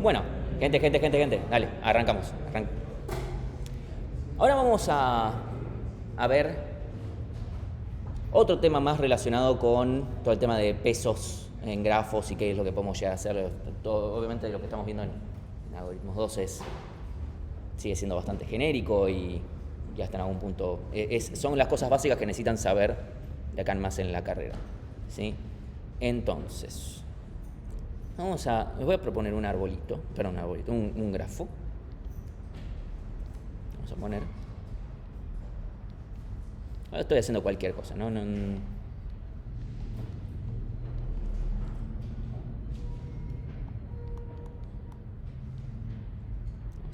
Bueno, gente. Dale, arrancamos. Ahora vamos a ver otro tema más relacionado con todo el tema de pesos en grafos y qué es lo que podemos llegar a hacer. Obviamente lo que estamos viendo en algoritmos 2 sigue siendo bastante genérico y hasta en algún punto son las cosas básicas que necesitan saber de acá en más en la carrera, ¿sí? Entonces, les voy a proponer un grafo. Vamos a poner. Ahora estoy haciendo cualquier cosa, ¿no? Vamos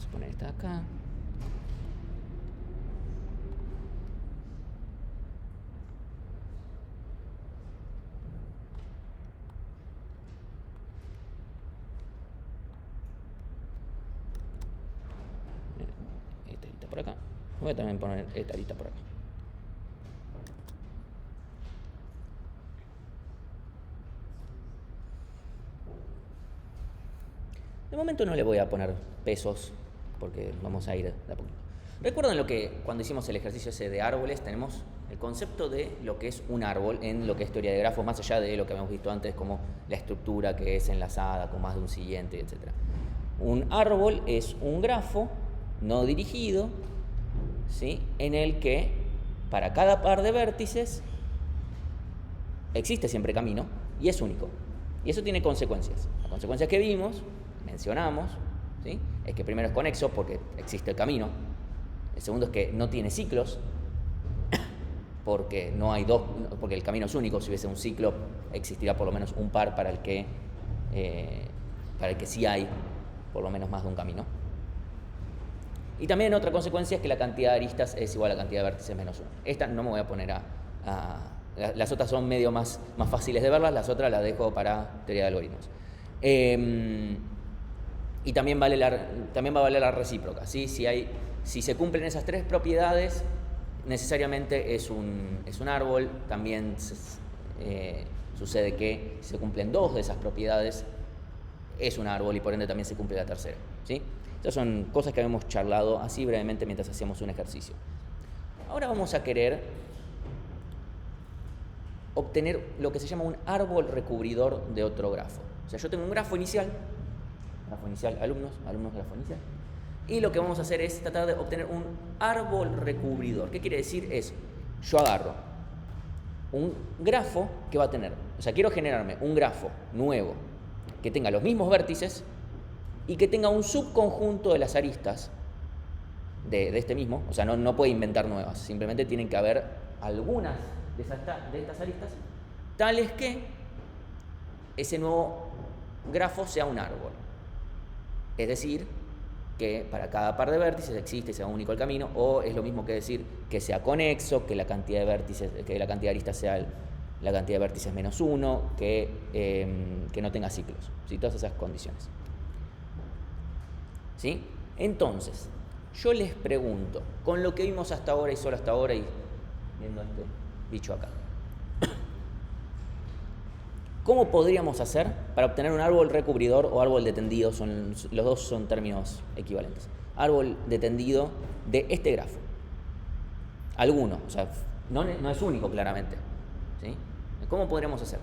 a poner esta acá. Esta lista por acá. Voy a también poner esta lista por acá. De momento no le voy a poner pesos porque vamos a ir de a poquito. Recuerden cuando hicimos el ejercicio ese de árboles, tenemos el concepto de lo que es un árbol en lo que es teoría de grafos, más allá de lo que habíamos visto antes como la estructura que es enlazada con más de un siguiente, etc. Un árbol es un grafo no dirigido, ¿sí? En el que para cada par de vértices existe siempre camino y es único. Y eso tiene consecuencias. Las consecuencias que mencionamos, ¿sí? Es que primero es conexo porque existe el camino. El segundo es que no tiene ciclos porque no hay dos, porque el camino es único. Si hubiese un ciclo existirá por lo menos un par para el que sí hay por lo menos más de un camino. Y también otra consecuencia es que la cantidad de aristas es igual a la cantidad de vértices menos 1. Esta no me voy a poner las otras son medio más fáciles de verlas, las otras las dejo para teoría de algoritmos. Y también va a valer la recíproca, ¿sí? Si se cumplen esas tres propiedades, necesariamente es un árbol. También sucede que si se cumplen dos de esas propiedades, es un árbol y por ende también se cumple la tercera, ¿sí? Estas son cosas que habíamos charlado así brevemente mientras hacíamos un ejercicio. Ahora vamos a querer obtener lo que se llama un árbol recubridor de otro grafo. O sea, yo tengo un grafo inicial, alumnos, grafo inicial, y lo que vamos a hacer es tratar de obtener un árbol recubridor. ¿Qué quiere decir? Yo agarro un grafo que va a tener, o sea, quiero generarme un grafo nuevo que tenga los mismos vértices y que tenga un subconjunto de las aristas de este mismo, o sea, no puede inventar nuevas, simplemente tienen que haber algunas de estas aristas tales que ese nuevo grafo sea un árbol. Es decir, que para cada par de vértices existe, sea único el camino, o es lo mismo que decir que sea conexo, que la cantidad de vértices, que la cantidad de aristas sea la cantidad de vértices menos 1, que no tenga ciclos, ¿sí? Todas esas condiciones, ¿sí? Entonces, yo les pregunto, con lo que vimos hasta ahora y solo hasta ahora, y viendo este bicho acá, ¿cómo podríamos hacer para obtener un árbol recubridor o árbol de tendido? Los dos son términos equivalentes. Árbol de tendido de este grafo. Alguno, o sea, no es único claramente, ¿sí? ¿Cómo podríamos hacer?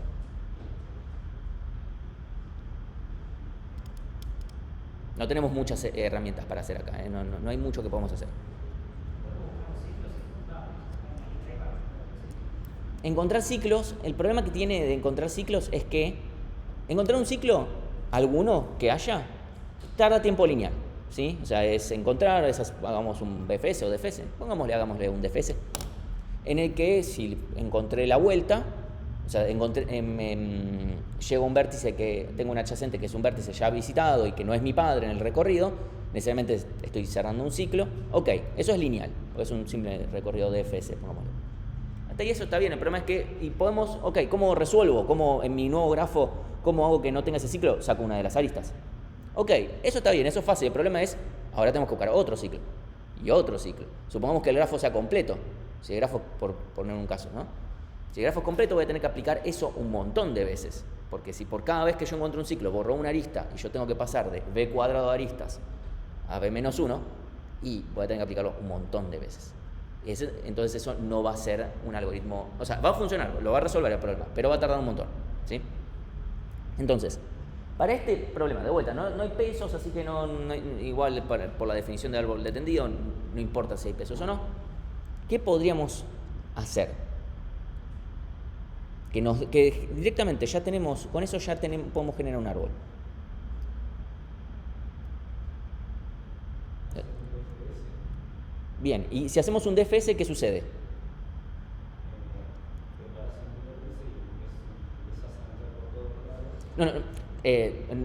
No tenemos muchas herramientas para hacer acá, ¿eh? No hay mucho que podamos hacer. Encontrar ciclos, el problema que tiene de encontrar ciclos es que encontrar un ciclo, alguno que haya, tarda tiempo lineal, ¿sí? O sea, es encontrar, hagamos un BFS o DFS, hagámosle un DFS, en el que si encontré la vuelta, o sea, llego a un vértice que tengo un adyacente que es un vértice ya visitado y que no es mi padre en el recorrido, necesariamente estoy cerrando un ciclo, ok, eso es lineal, es un simple recorrido DFS, pongámoslo. Y eso está bien, el problema es que, ¿cómo resuelvo? ¿Cómo en mi nuevo grafo, cómo hago que no tenga ese ciclo? Saco una de las aristas. Ok, eso está bien, eso es fácil. El problema es, ahora tenemos que buscar otro ciclo y otro ciclo. Supongamos que el grafo sea completo. Si el grafo, por poner un caso, ¿no? Si el grafo es completo, voy a tener que aplicar eso un montón de veces. Porque si por cada vez que yo encuentro un ciclo borro una arista y yo tengo que pasar de b cuadrado de aristas a b menos 1, y voy a tener que aplicarlo un montón de veces. Entonces eso no va a ser un algoritmo, o sea, va a funcionar, lo va a resolver el problema, pero va a tardar un montón, ¿sí? Entonces, para este problema, de vuelta, no hay pesos, así que igual por la definición de árbol de tendido, no importa si hay pesos o no. ¿Qué podríamos hacer? Que directamente ya tenemos, con eso ya podemos generar un árbol. Bien, y si hacemos un DFS, ¿qué sucede?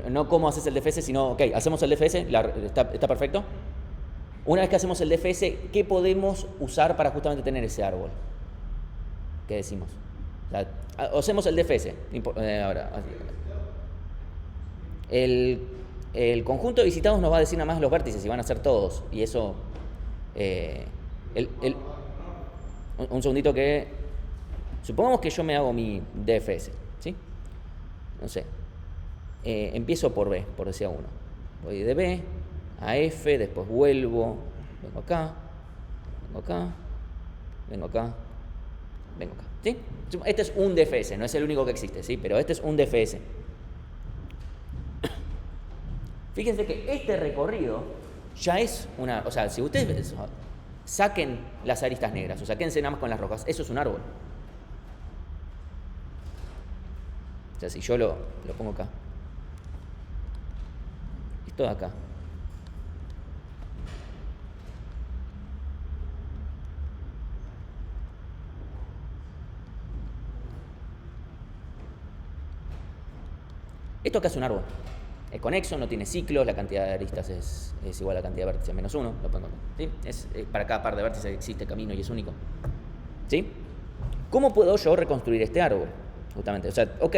No cómo haces el DFS, sino, ok, hacemos el DFS, ¿está perfecto? Una vez que hacemos el DFS, ¿qué podemos usar para justamente tener ese árbol? ¿Qué decimos? O sea, hacemos el DFS. Ahora, el conjunto de visitados nos va a decir nada más los vértices y van a ser todos. Y eso... un segundito que... Supongamos que yo me hago mi DFS, ¿sí? No sé. Empiezo por B, por decir 1. Voy de B a F, después vuelvo, vengo acá, vengo acá, vengo acá, vengo acá, ¿sí? Este es un DFS, no es el único que existe, ¿sí? Pero este es un DFS. Fíjense que este recorrido ya es una... O sea, si ustedes saquen las aristas negras o saquense nada más con las rojas, eso es un árbol. O sea, si yo lo pongo acá, esto de acá, esto acá es un árbol. Es conexo, no tiene ciclos, la cantidad de aristas es igual a la cantidad de vértices menos 1. Lo pongo, ¿sí? Para cada par de vértices existe camino y es único. ¿Sí? ¿Cómo puedo yo reconstruir este árbol? Justamente, o sea, ok,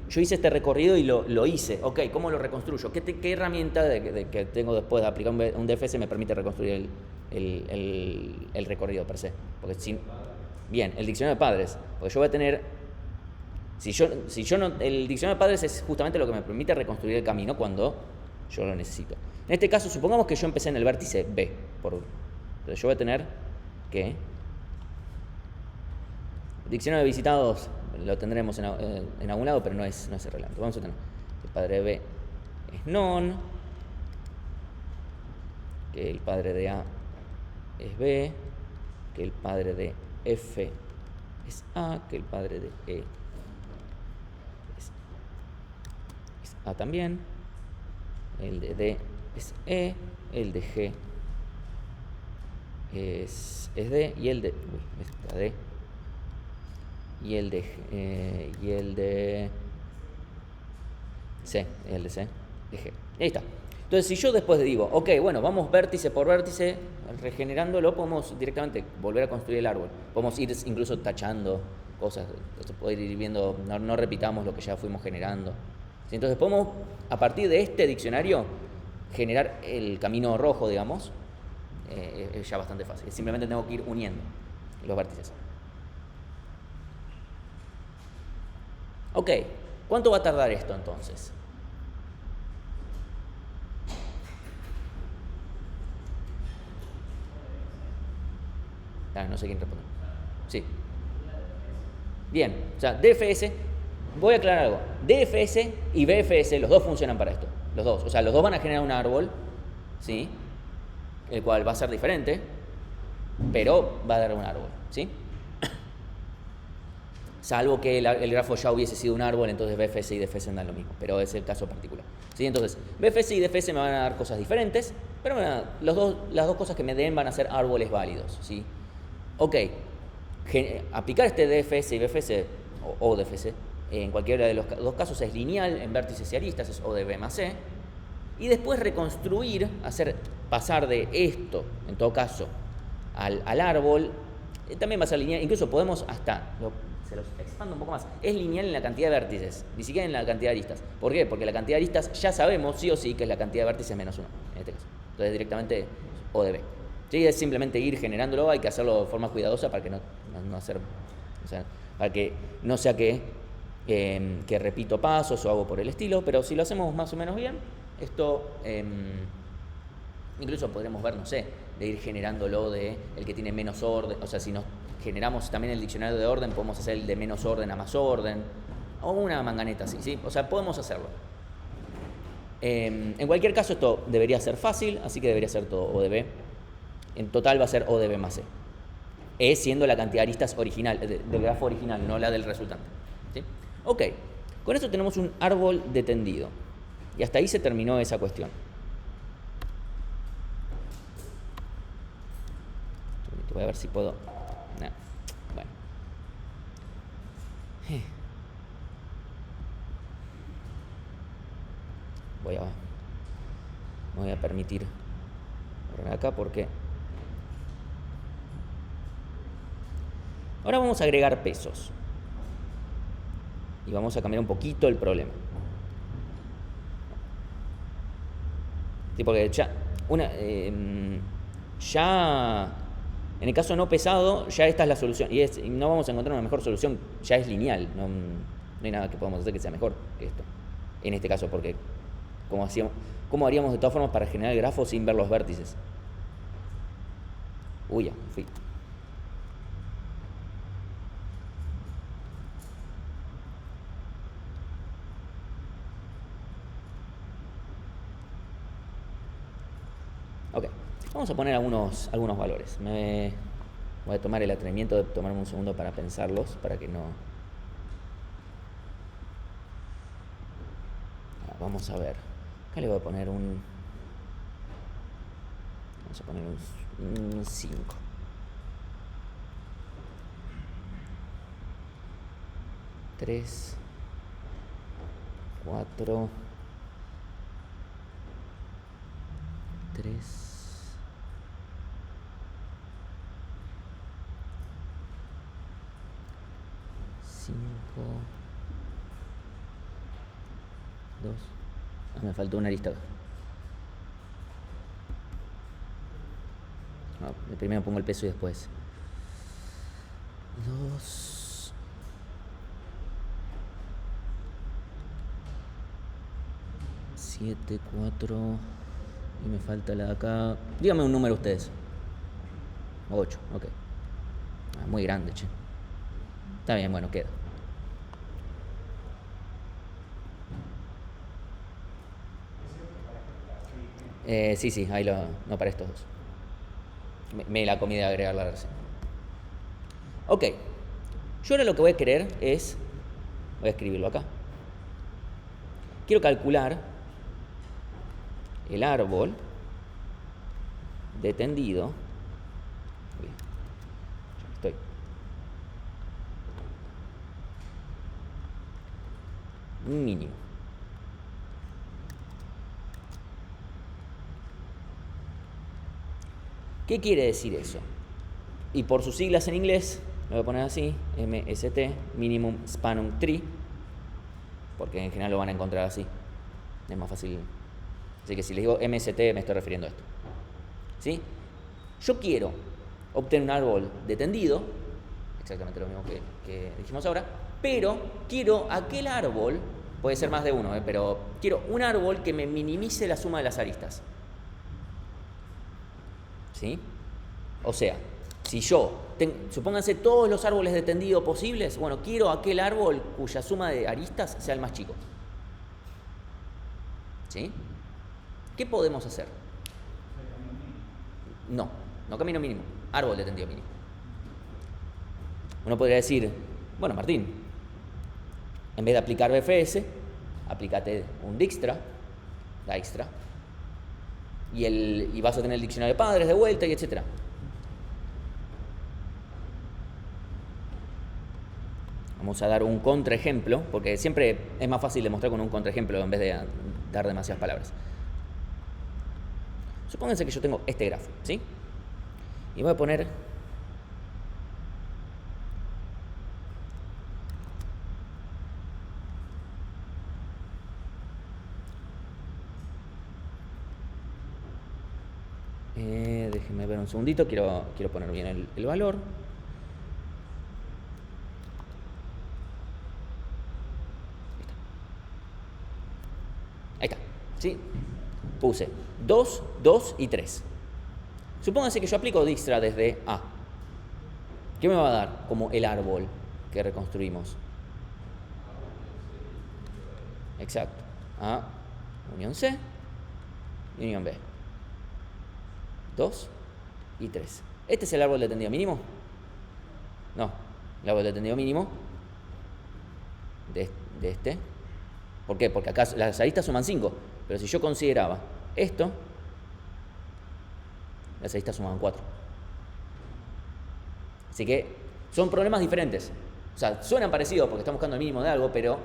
yo hice este recorrido y lo hice. Ok, ¿cómo lo reconstruyo? ¿Qué herramienta que tengo después de aplicar un DFS me permite reconstruir el recorrido per se? Porque bien, el diccionario de padres. Porque yo voy a tener... Si yo no, el diccionario de padres es justamente lo que me permite reconstruir el camino cuando yo lo necesito. En este caso, supongamos que yo empecé en el vértice B. Entonces yo voy a tener que... El diccionario de visitados lo tendremos en algún lado, pero no es relevante. Vamos a tener que el padre de B es non, que el padre de A es B, que el padre de F es A, que el padre de E es A también, el de D es E, el de G es D, y el de D, y el de C, de G. Ahí está. Entonces, si yo después digo, ok, bueno, vamos vértice por vértice, regenerándolo, podemos directamente volver a construir el árbol. Podemos ir incluso tachando cosas, poder ir viendo, no repitamos lo que ya fuimos generando. Entonces, podemos, a partir de este diccionario, generar el camino rojo, digamos. Es ya bastante fácil. Simplemente tengo que ir uniendo los vértices. Ok, ¿cuánto va a tardar esto entonces? No sé quién responde. Sí. Bien, o sea, DFS, voy a aclarar algo. DFS y BFS, los dos funcionan para esto. Los dos, o sea, los dos van a generar un árbol, ¿sí? El cual va a ser diferente, pero va a dar un árbol, ¿sí? Salvo que el grafo ya hubiese sido un árbol, entonces BFS y DFS dan lo mismo, pero es el caso particular, ¿sí? Entonces, BFS y DFS me van a dar cosas diferentes, pero las dos cosas que me den van a ser árboles válidos, ¿sí? Ok, aplicar este DFS y BFS, o DFS, en cualquiera de los dos casos es lineal en vértices y aristas, es O de B más C, y después reconstruir, pasar de esto, en todo caso, al árbol, también va a ser lineal, incluso podemos se los expando un poco más, es lineal en la cantidad de vértices, ni siquiera en la cantidad de aristas. ¿Por qué? Porque la cantidad de aristas ya sabemos, sí o sí, que es la cantidad de vértices menos 1, en este caso. Entonces directamente O de B. ¿Sí? Es simplemente ir generándolo, hay que hacerlo de forma cuidadosa para que no hacer, o sea, para que no sea que que repito pasos o hago por el estilo, pero si lo hacemos más o menos bien, esto incluso podremos ver, no sé, de ir generándolo de el que tiene menos orden, o sea, si nos generamos también el diccionario de orden, podemos hacer el de menos orden a más orden, o una manganeta así, ¿sí? O sea, podemos hacerlo. En cualquier caso, esto debería ser fácil, así que debería ser todo O de B. En total va a ser O de B más C. E siendo la cantidad de aristas original, del grafo original, no la del resultante. ¿Sí? Ok, con esto tenemos un árbol de tendido. Y hasta ahí se terminó esa cuestión. Voy a ver si puedo... No. Bueno. Me voy a permitir borrar acá porque... Ahora vamos a agregar pesos. Y vamos a cambiar un poquito el problema. Sí, porque ya en el caso no pesado, ya esta es la solución. Y no vamos a encontrar una mejor solución, ya es lineal. No hay nada que podamos hacer que sea mejor que esto. En este caso, porque ¿cómo haríamos de todas formas para generar el grafo sin ver los vértices? Uy, ya, fui. Ok, vamos a poner algunos valores. Voy a tomar el atrevimiento de tomarme un segundo para pensarlos, para que no... Vamos a ver. Acá le voy a poner un... Vamos a poner un 5. Tres, 4, 3, 5, 2. Me faltó una arista. Primero pongo el peso y después 2, 7, 4 y me falta la de acá. Dígame un número ustedes. 8, ok. Muy grande, che. Está bien, bueno, queda. Sí, ahí no para estos dos. Me la comida de agregar la versión. Ok. Yo ahora lo que voy a querer es... Voy a escribirlo acá. Quiero calcular el árbol de tendido. Uy, ya estoy. Mínimo. ¿Qué quiere decir eso? Y por sus siglas en inglés, lo voy a poner así, MST, Minimum Spanum Tree, porque en general lo van a encontrar así. Es más fácil. Así que si les digo MST me estoy refiriendo a esto. ¿Sí? Yo quiero obtener un árbol de tendido, exactamente lo mismo que dijimos ahora, pero quiero aquel árbol, puede ser más de uno, pero quiero un árbol que me minimice la suma de las aristas. ¿Sí? O sea, si supónganse todos los árboles de tendido posibles, bueno, quiero aquel árbol cuya suma de aristas sea el más chico. ¿Sí? ¿Qué podemos hacer? No camino mínimo, árbol de tendido mínimo. Uno podría decir, bueno, Martín, en vez de aplicar BFS, aplícate un Dijkstra, y vas a tener el diccionario de padres de vuelta y etcétera. Vamos a dar un contraejemplo, porque siempre es más fácil demostrar con un contraejemplo en vez de dar demasiadas palabras. Supónganse que yo tengo este grafo, ¿sí? Y voy a poner déjenme ver un segundito, quiero poner bien el valor. Ahí está, ¿sí? Puse 2, 2 y 3. Supónganse que yo aplico Dijkstra desde A. ¿Qué me va a dar como el árbol que reconstruimos? Exacto. A, unión C, y unión B. 2 y 3. ¿Este es el árbol de tendido mínimo? No, el árbol de tendido mínimo de este. ¿Por qué? Porque acá las aristas suman 5. Pero si yo consideraba esto, las aristas suman 4. Así que son problemas diferentes. O sea, suenan parecidos porque estamos buscando el mínimo de algo, pero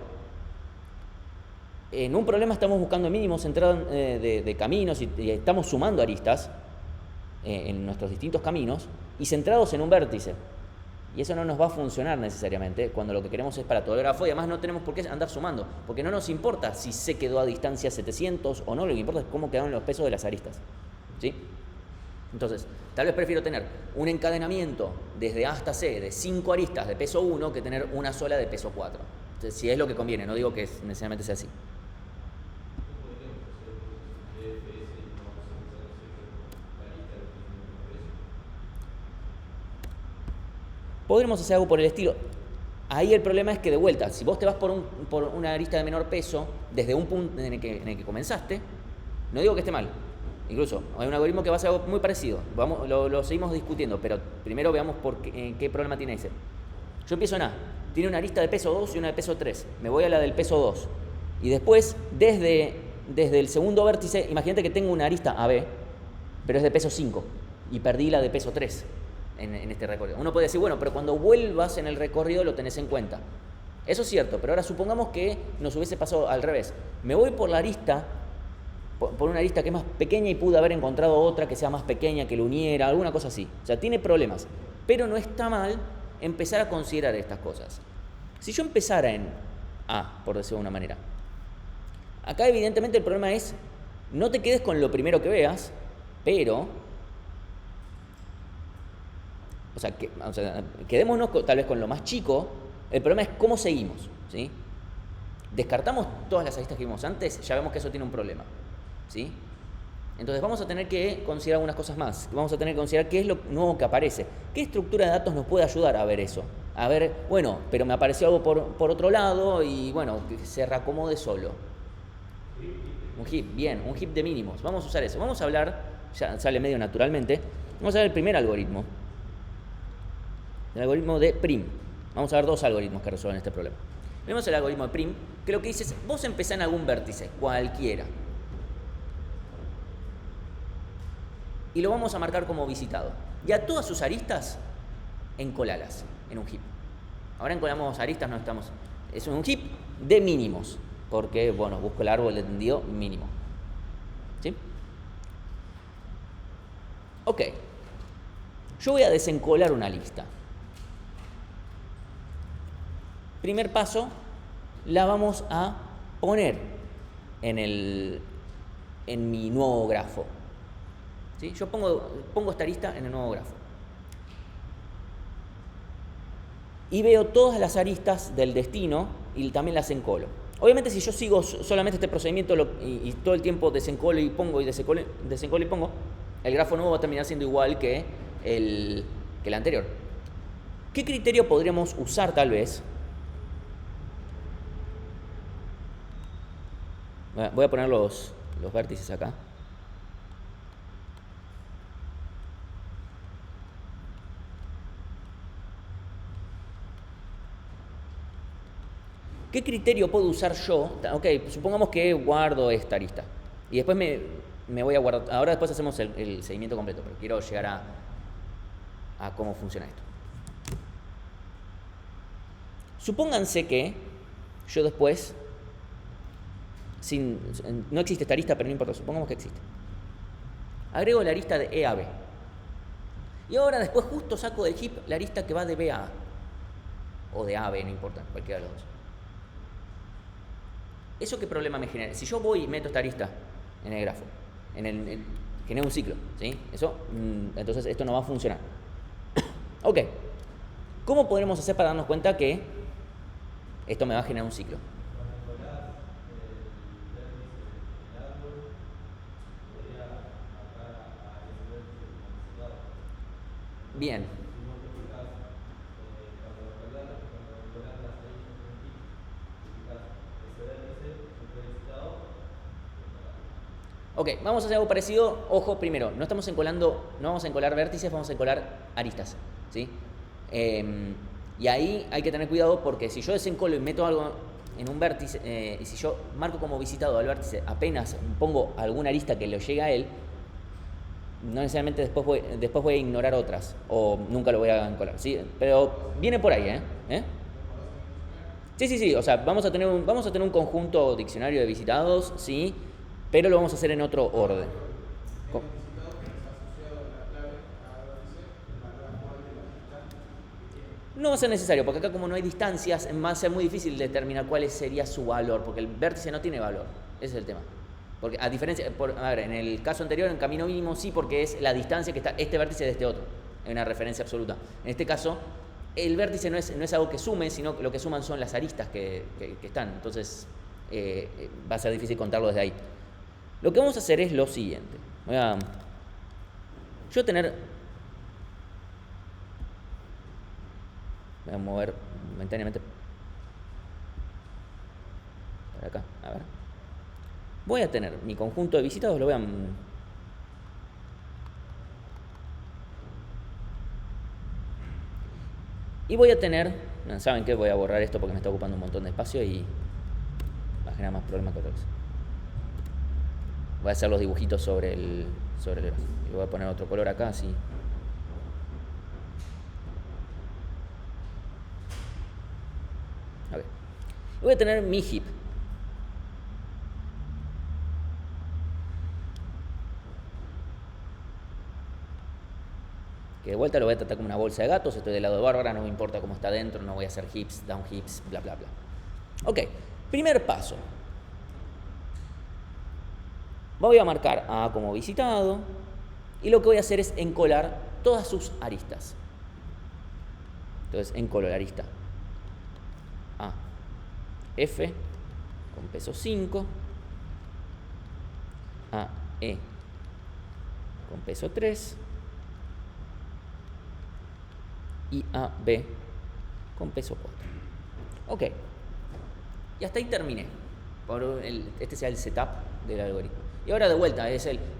en un problema estamos buscando el mínimo centrado de caminos y estamos sumando aristas en nuestros distintos caminos y centrados en un vértice. Y eso no nos va a funcionar necesariamente cuando lo que queremos es para todo el grafo y además no tenemos por qué andar sumando, porque no nos importa si C quedó a distancia 700 o no, lo que importa es cómo quedaron los pesos de las aristas. ¿Sí? Entonces, tal vez prefiero tener un encadenamiento desde A hasta C de 5 aristas de peso 1 que tener una sola de peso 4. Entonces, si es lo que conviene, no digo que necesariamente sea así. Podremos hacer algo por el estilo. Ahí el problema es que de vuelta, si vos te vas por una arista de menor peso, desde un punto en el que comenzaste, no digo que esté mal. Incluso hay un algoritmo que va a ser algo muy parecido. Lo seguimos discutiendo, pero primero veamos qué problema tiene ese. Yo empiezo en A. Tiene una arista de peso 2 y una de peso 3. Me voy a la del peso 2. Y después, desde el segundo vértice, imagínate que tengo una arista AB, pero es de peso 5. Y perdí la de peso 3. En este recorrido. Uno puede decir, bueno, pero cuando vuelvas en el recorrido lo tenés en cuenta. Eso es cierto, pero ahora supongamos que nos hubiese pasado al revés. Me voy por la arista, por una arista que es más pequeña y pude haber encontrado otra que sea más pequeña, que lo uniera, alguna cosa así. O sea, tiene problemas. Pero no está mal empezar a considerar estas cosas. Si yo empezara en A, por decirlo de una manera, acá evidentemente el problema es, no te quedes con lo primero que veas, pero... O sea, quedémonos tal vez con lo más chico. El problema es cómo seguimos, ¿sí? Descartamos todas las aristas que vimos antes, ya vemos que eso tiene un problema, ¿sí? Entonces vamos a tener que considerar algunas cosas más. Vamos a tener que considerar qué es lo nuevo que aparece. ¿Qué estructura de datos nos puede ayudar a ver eso? A ver, bueno, pero me apareció algo por otro lado y bueno, que se reacomode solo. Un heap, bien, un heap de mínimos. Vamos a usar eso. Vamos a hablar, ya sale medio naturalmente, vamos a ver el primer algoritmo. El algoritmo de prim. Vamos a ver dos algoritmos que resuelven este problema. Vemos el algoritmo de prim, que lo que dice es, vos empezás en algún vértice, cualquiera. Y lo vamos a marcar como visitado. Y a todas sus aristas, encolalas en un heap. Ahora encolamos aristas, no estamos... Es un heap de mínimos, porque, bueno, busco el árbol de tendido mínimo. ¿Sí? Ok. Yo voy a desencolar una lista. Primer paso, la vamos a poner en mi nuevo grafo. ¿Sí? Yo pongo esta lista en el nuevo grafo. Y veo todas las aristas del destino y también las encolo. Obviamente si yo sigo solamente este procedimiento y todo el tiempo desencolo y pongo y desencolo y pongo, el grafo nuevo va a terminar siendo igual que el anterior. ¿Qué criterio podríamos usar tal vez? Voy a poner los vértices acá. ¿Qué criterio puedo usar yo? Ok, supongamos que guardo esta arista. Y después me voy a guardar. Ahora después hacemos el seguimiento completo, pero quiero llegar a cómo funciona esto. Supónganse que yo después... no existe esta arista, pero no importa, supongamos que existe. Agrego la arista de E a B. Y ahora después justo saco del heap la arista que va de B a A. O de A a B, no importa, cualquiera de los dos. ¿Eso qué problema me genera? Si yo voy y meto esta arista en el grafo, genera un ciclo, ¿sí? Entonces esto no va a funcionar. Ok. ¿Cómo podremos hacer para darnos cuenta que esto me va a generar un ciclo? Bien. Ok, vamos a hacer algo parecido. Ojo, primero, no vamos a encolar vértices, vamos a encolar aristas, ¿sí? Y ahí hay que tener cuidado porque si yo desencolo y meto algo en un vértice, y si yo marco como visitado al vértice, apenas pongo alguna arista que lo llegue a él, no necesariamente después voy a ignorar otras, o nunca lo voy a encolar, ¿sí? Pero viene por ahí, ¿eh? Sí, o sea, vamos a tener un conjunto diccionario de visitados, sí, pero lo vamos a hacer en otro orden. No va a ser necesario, porque acá como no hay distancias, va a ser muy difícil determinar cuál sería su valor, porque el vértice no tiene valor, ese es el tema. Porque a diferencia, a ver, en el caso anterior, en camino mínimo sí, porque es la distancia que está este vértice de este otro, es una referencia absoluta. En este caso, el vértice no es algo que sume, sino que lo que suman son las aristas que están, entonces va a ser difícil contarlo desde ahí. Lo que vamos a hacer es lo siguiente. Voy a mover momentáneamente para acá, a ver. Voy a tener mi conjunto de visitados, lo vean. Y voy a tener, ¿saben qué? Voy a borrar esto porque me está ocupando un montón de espacio y va a generar más problemas que otra cosa. Voy a hacer los dibujitos sobre el grafo. Y voy a poner otro color acá, así. A ver. Voy a tener mi heap. Que de vuelta lo voy a tratar como una bolsa de gatos. Estoy del lado de Bárbara, no me importa cómo está dentro, no voy a hacer hips, down hips, bla, bla, bla. Ok, primer paso. Voy a marcar a A como visitado y lo que voy a hacer es encolar todas sus aristas. Entonces encolo la arista A, F con peso 5, A, E con peso 3 y A, B con peso 4. Ok, y hasta ahí terminé. Este sea el setup del algoritmo. Y ahora de vuelta,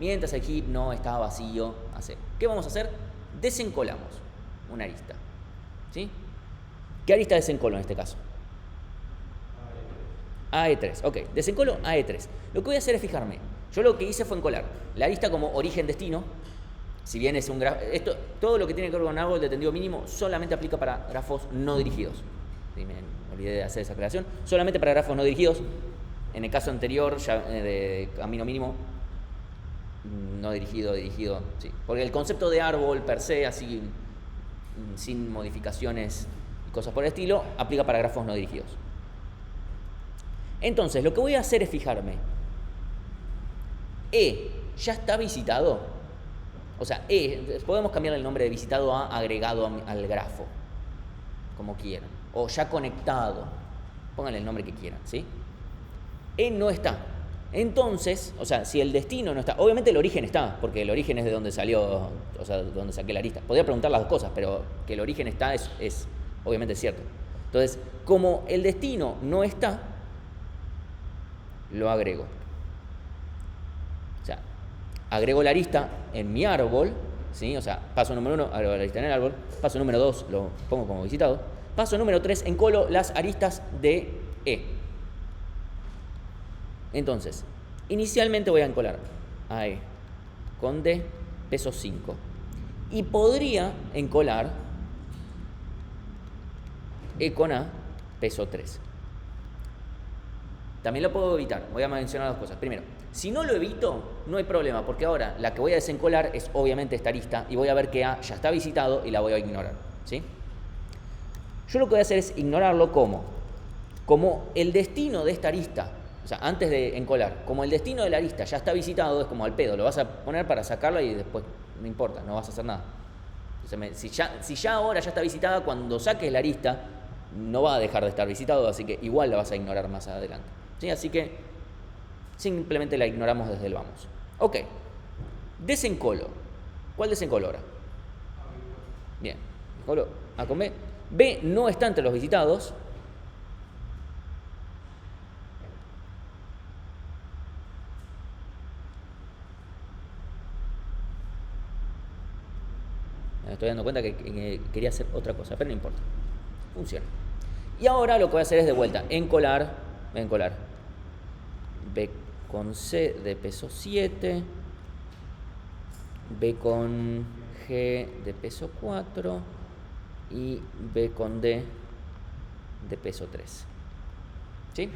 mientras el heap no está vacío, ¿qué vamos a hacer? Desencolamos una arista. ¿Sí? ¿Qué arista desencolo en este caso? AE3. Ok, desencolo AE3. Lo que voy a hacer es fijarme. Yo lo que hice fue encolar la arista como origen-destino. Si bien es un grafo, todo lo que tiene que ver con un árbol de tendido mínimo solamente aplica para grafos no dirigidos. Sí, me olvidé de hacer esa aclaración. Solamente para grafos no dirigidos. En el caso anterior, ya de camino mínimo, no dirigido, sí. Porque el concepto de árbol per se, así, sin modificaciones y cosas por el estilo, aplica para grafos no dirigidos. Entonces, lo que voy a hacer es fijarme. E ya está visitado. O sea, podemos cambiar el nombre de visitado a agregado al grafo, como quieran. O ya conectado. Pónganle el nombre que quieran, ¿sí? E no está. Entonces, o sea, si el destino no está, obviamente el origen está, porque el origen es de donde salió, o sea, de donde saqué la arista. Podría preguntar las dos cosas, pero que el origen está es obviamente cierto. Entonces, como el destino no está, lo agrego. O sea, agrego la arista en mi árbol, ¿sí? O sea, paso número 1, agrego la arista en el árbol. Paso número 2, lo pongo como visitado. Paso número 3, encolo las aristas de E. Entonces, inicialmente voy a encolar a E con D, peso 5. Y podría encolar E con A, peso 3. También lo puedo evitar. Voy a mencionar dos cosas. Primero, si no lo evito, no hay problema, porque ahora la que voy a desencolar es obviamente esta arista y voy a ver que A ya está visitado y la voy a ignorar, ¿sí? Yo lo que voy a hacer es ignorarlo como el destino de esta arista. O sea, antes de encolar, como el destino de la arista ya está visitado, es como al pedo, lo vas a poner para sacarla y después no importa, no vas a hacer nada. Entonces, si ya ahora ya está visitada, cuando saques la arista no va a dejar de estar visitado, así que igual la vas a ignorar más adelante. ¿Sí? Así que simplemente la ignoramos desde el vamos. Ok, desencolo. ¿Cuál desencolo ahora? Bien, desencolo A con B. B no está entre los visitados. Me estoy dando cuenta que quería hacer otra cosa, pero no importa. Funciona. Y ahora lo que voy a hacer es de vuelta, encolar B con C de peso 7, B con G de peso 4 y B con D de peso 3. ¿Sí?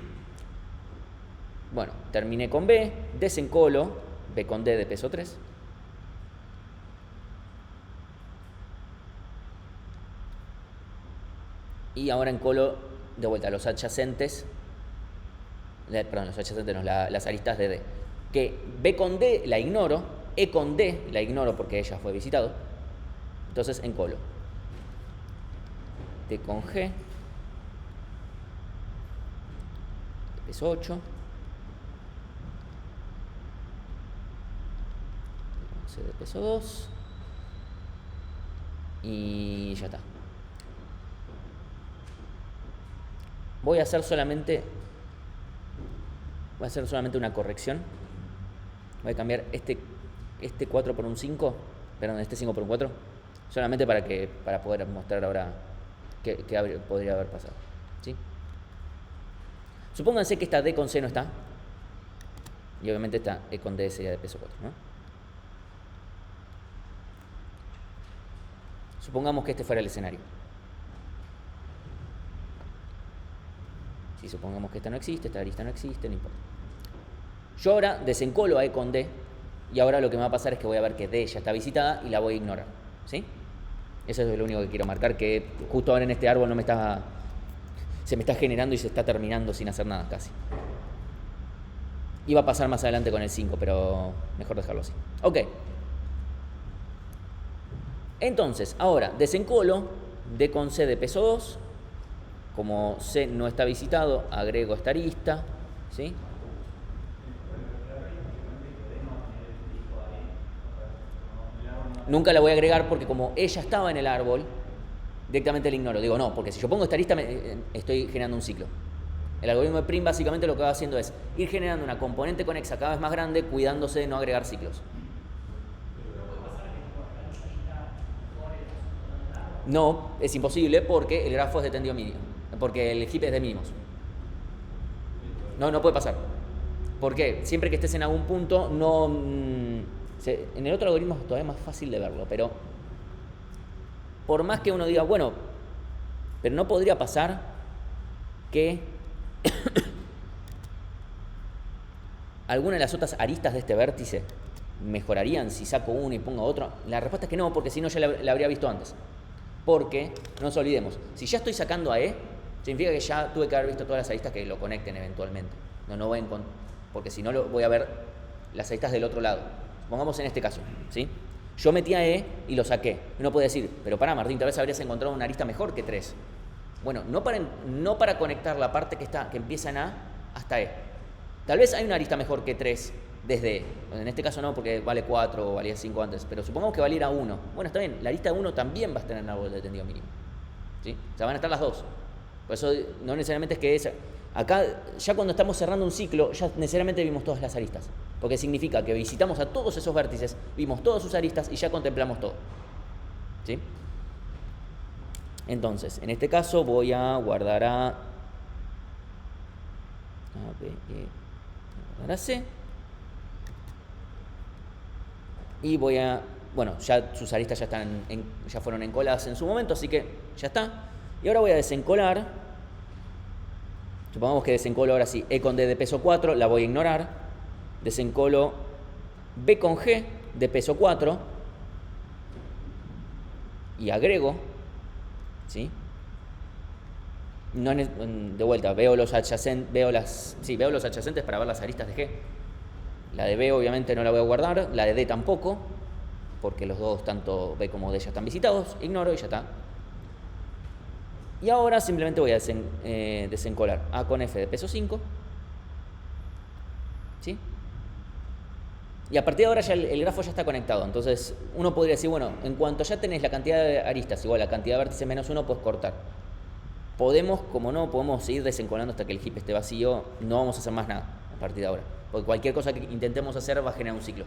Bueno, terminé con B, desencolo B con D de peso 3. Y ahora encolo de vuelta los adyacentes, las aristas de D. Que B con D la ignoro, E con D la ignoro porque ella fue visitado. Entonces encolo D con G de peso 8, D con C de peso 2 y ya está. Voy a hacer solamente una corrección. Voy a cambiar este 4 por un 5, perdón, este 5 por un 4, solamente para poder mostrar ahora qué podría haber pasado. ¿Sí? Supónganse que esta D con C no está, y obviamente esta E con D sería de peso 4, ¿no? Supongamos que este fuera el escenario. Si supongamos que esta no existe, esta arista no existe, no importa. Yo ahora desencolo a E con D y ahora lo que me va a pasar es que voy a ver que D ya está visitada y la voy a ignorar. ¿Sí? Eso es lo único que quiero marcar, que justo ahora en este árbol se me está generando y se está terminando sin hacer nada casi. Iba a pasar más adelante con el 5, pero mejor dejarlo así. Ok. Entonces, ahora desencolo D con C de peso 2. Como C no está visitado, agrego esta arista, ¿sí? Nunca la voy a agregar porque como ella estaba en el árbol, directamente la ignoro. Digo, no, porque si yo pongo esta arista estoy generando un ciclo. El algoritmo de Prim básicamente lo que va haciendo es ir generando una componente conexa cada vez más grande, cuidándose de no agregar ciclos. No, es imposible porque el grafo es de tendido mínimo. Porque el heap es de mínimos. No puede pasar. ¿Por qué? Siempre que estés en algún punto, en el otro algoritmo es todavía más fácil de verlo, pero por más que uno diga, bueno, pero no podría pasar que alguna de las otras aristas de este vértice mejorarían si saco uno y pongo otro. La respuesta es que no, porque si no ya la habría visto antes. Porque, no nos olvidemos, si ya estoy sacando a E, significa que ya tuve que haber visto todas las aristas que lo conecten eventualmente. No voy a encontrar, porque si no voy a ver las aristas del otro lado. Pongamos en este caso, ¿sí? Yo metí a E y lo saqué. Uno puede decir, pero pará, Martín, tal vez habrías encontrado una arista mejor que 3. Bueno, no para conectar la parte que empieza en A hasta E. Tal vez hay una arista mejor que 3 desde E. En este caso no, porque vale 4 o valía 5 antes. Pero supongamos que valiera 1. Bueno, está bien, la arista de 1 también va a estar en el árbol de tendido mínimo. ¿Sí? O sea, van a estar las dos. Por eso no necesariamente es que acá, ya cuando estamos cerrando un ciclo, ya necesariamente vimos todas las aristas. Porque significa que visitamos a todos esos vértices, vimos todas sus aristas y ya contemplamos todo. ¿Sí? Entonces, en este caso voy a guardar a B, E, guardar a C. Y voy a, bueno, ya sus aristas ya fueron encoladas en su momento, así que ya está. Y ahora voy a desencolar. Supongamos que desencolo ahora sí E con D de peso 4, la voy a ignorar. Desencolo B con G de peso 4 y agrego, ¿sí? De vuelta, veo los adyacentes para ver las aristas de G. La de B obviamente no la voy a guardar, la de D tampoco, porque los dos, tanto B como D, ya están visitados. Ignoro y ya está. Y ahora simplemente voy a desencolar A con F de peso 5, ¿sí? Y a partir de ahora ya el grafo ya está conectado. Entonces uno podría decir, bueno, en cuanto ya tenés la cantidad de aristas igual a la cantidad de vértices menos 1, puedes cortar. Podemos, como no, podemos seguir desencolando hasta que el heap esté vacío. No vamos a hacer más nada a partir de ahora. Porque cualquier cosa que intentemos hacer va a generar un ciclo.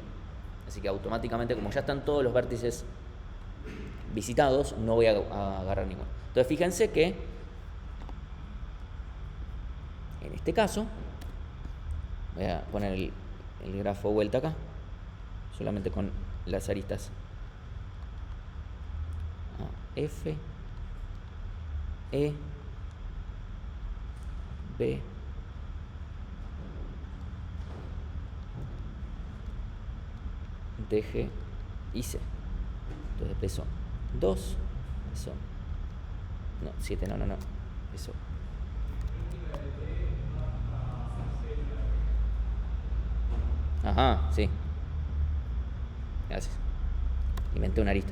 Así que automáticamente, como ya están todos los vértices visitados, no voy a agarrar ninguno. Entonces fíjense que en este caso, voy a poner el grafo vuelta acá, solamente con las aristas F, E, B, D, G y C. Entonces peso 2, peso, no, 7, no, peso. Ajá, sí. Gracias. Inventé una arista.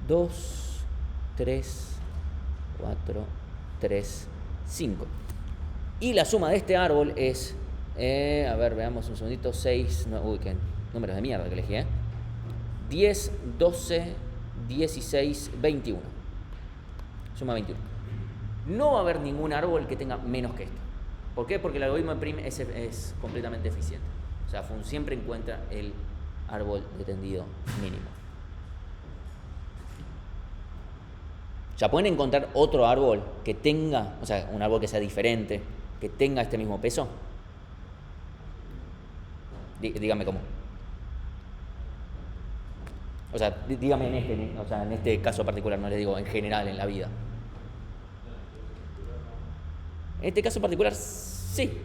Dos, 3, 4, 3, 5. Y la suma de este árbol es, a ver, veamos un segundito, 6, uy, qué números de mierda que elegí, 10, 12, 16, 21. Suma 21. No va a haber ningún árbol que tenga menos que esto. ¿Por qué? Porque el algoritmo de Prim es completamente eficiente. O sea, siempre encuentra el árbol de tendido mínimo. Ya pueden encontrar otro árbol que tenga, o sea, un árbol que sea diferente, que tenga este mismo peso. Dígame cómo. O sea, dígame en este caso particular, no les digo en general en la vida. En este caso particular, sí.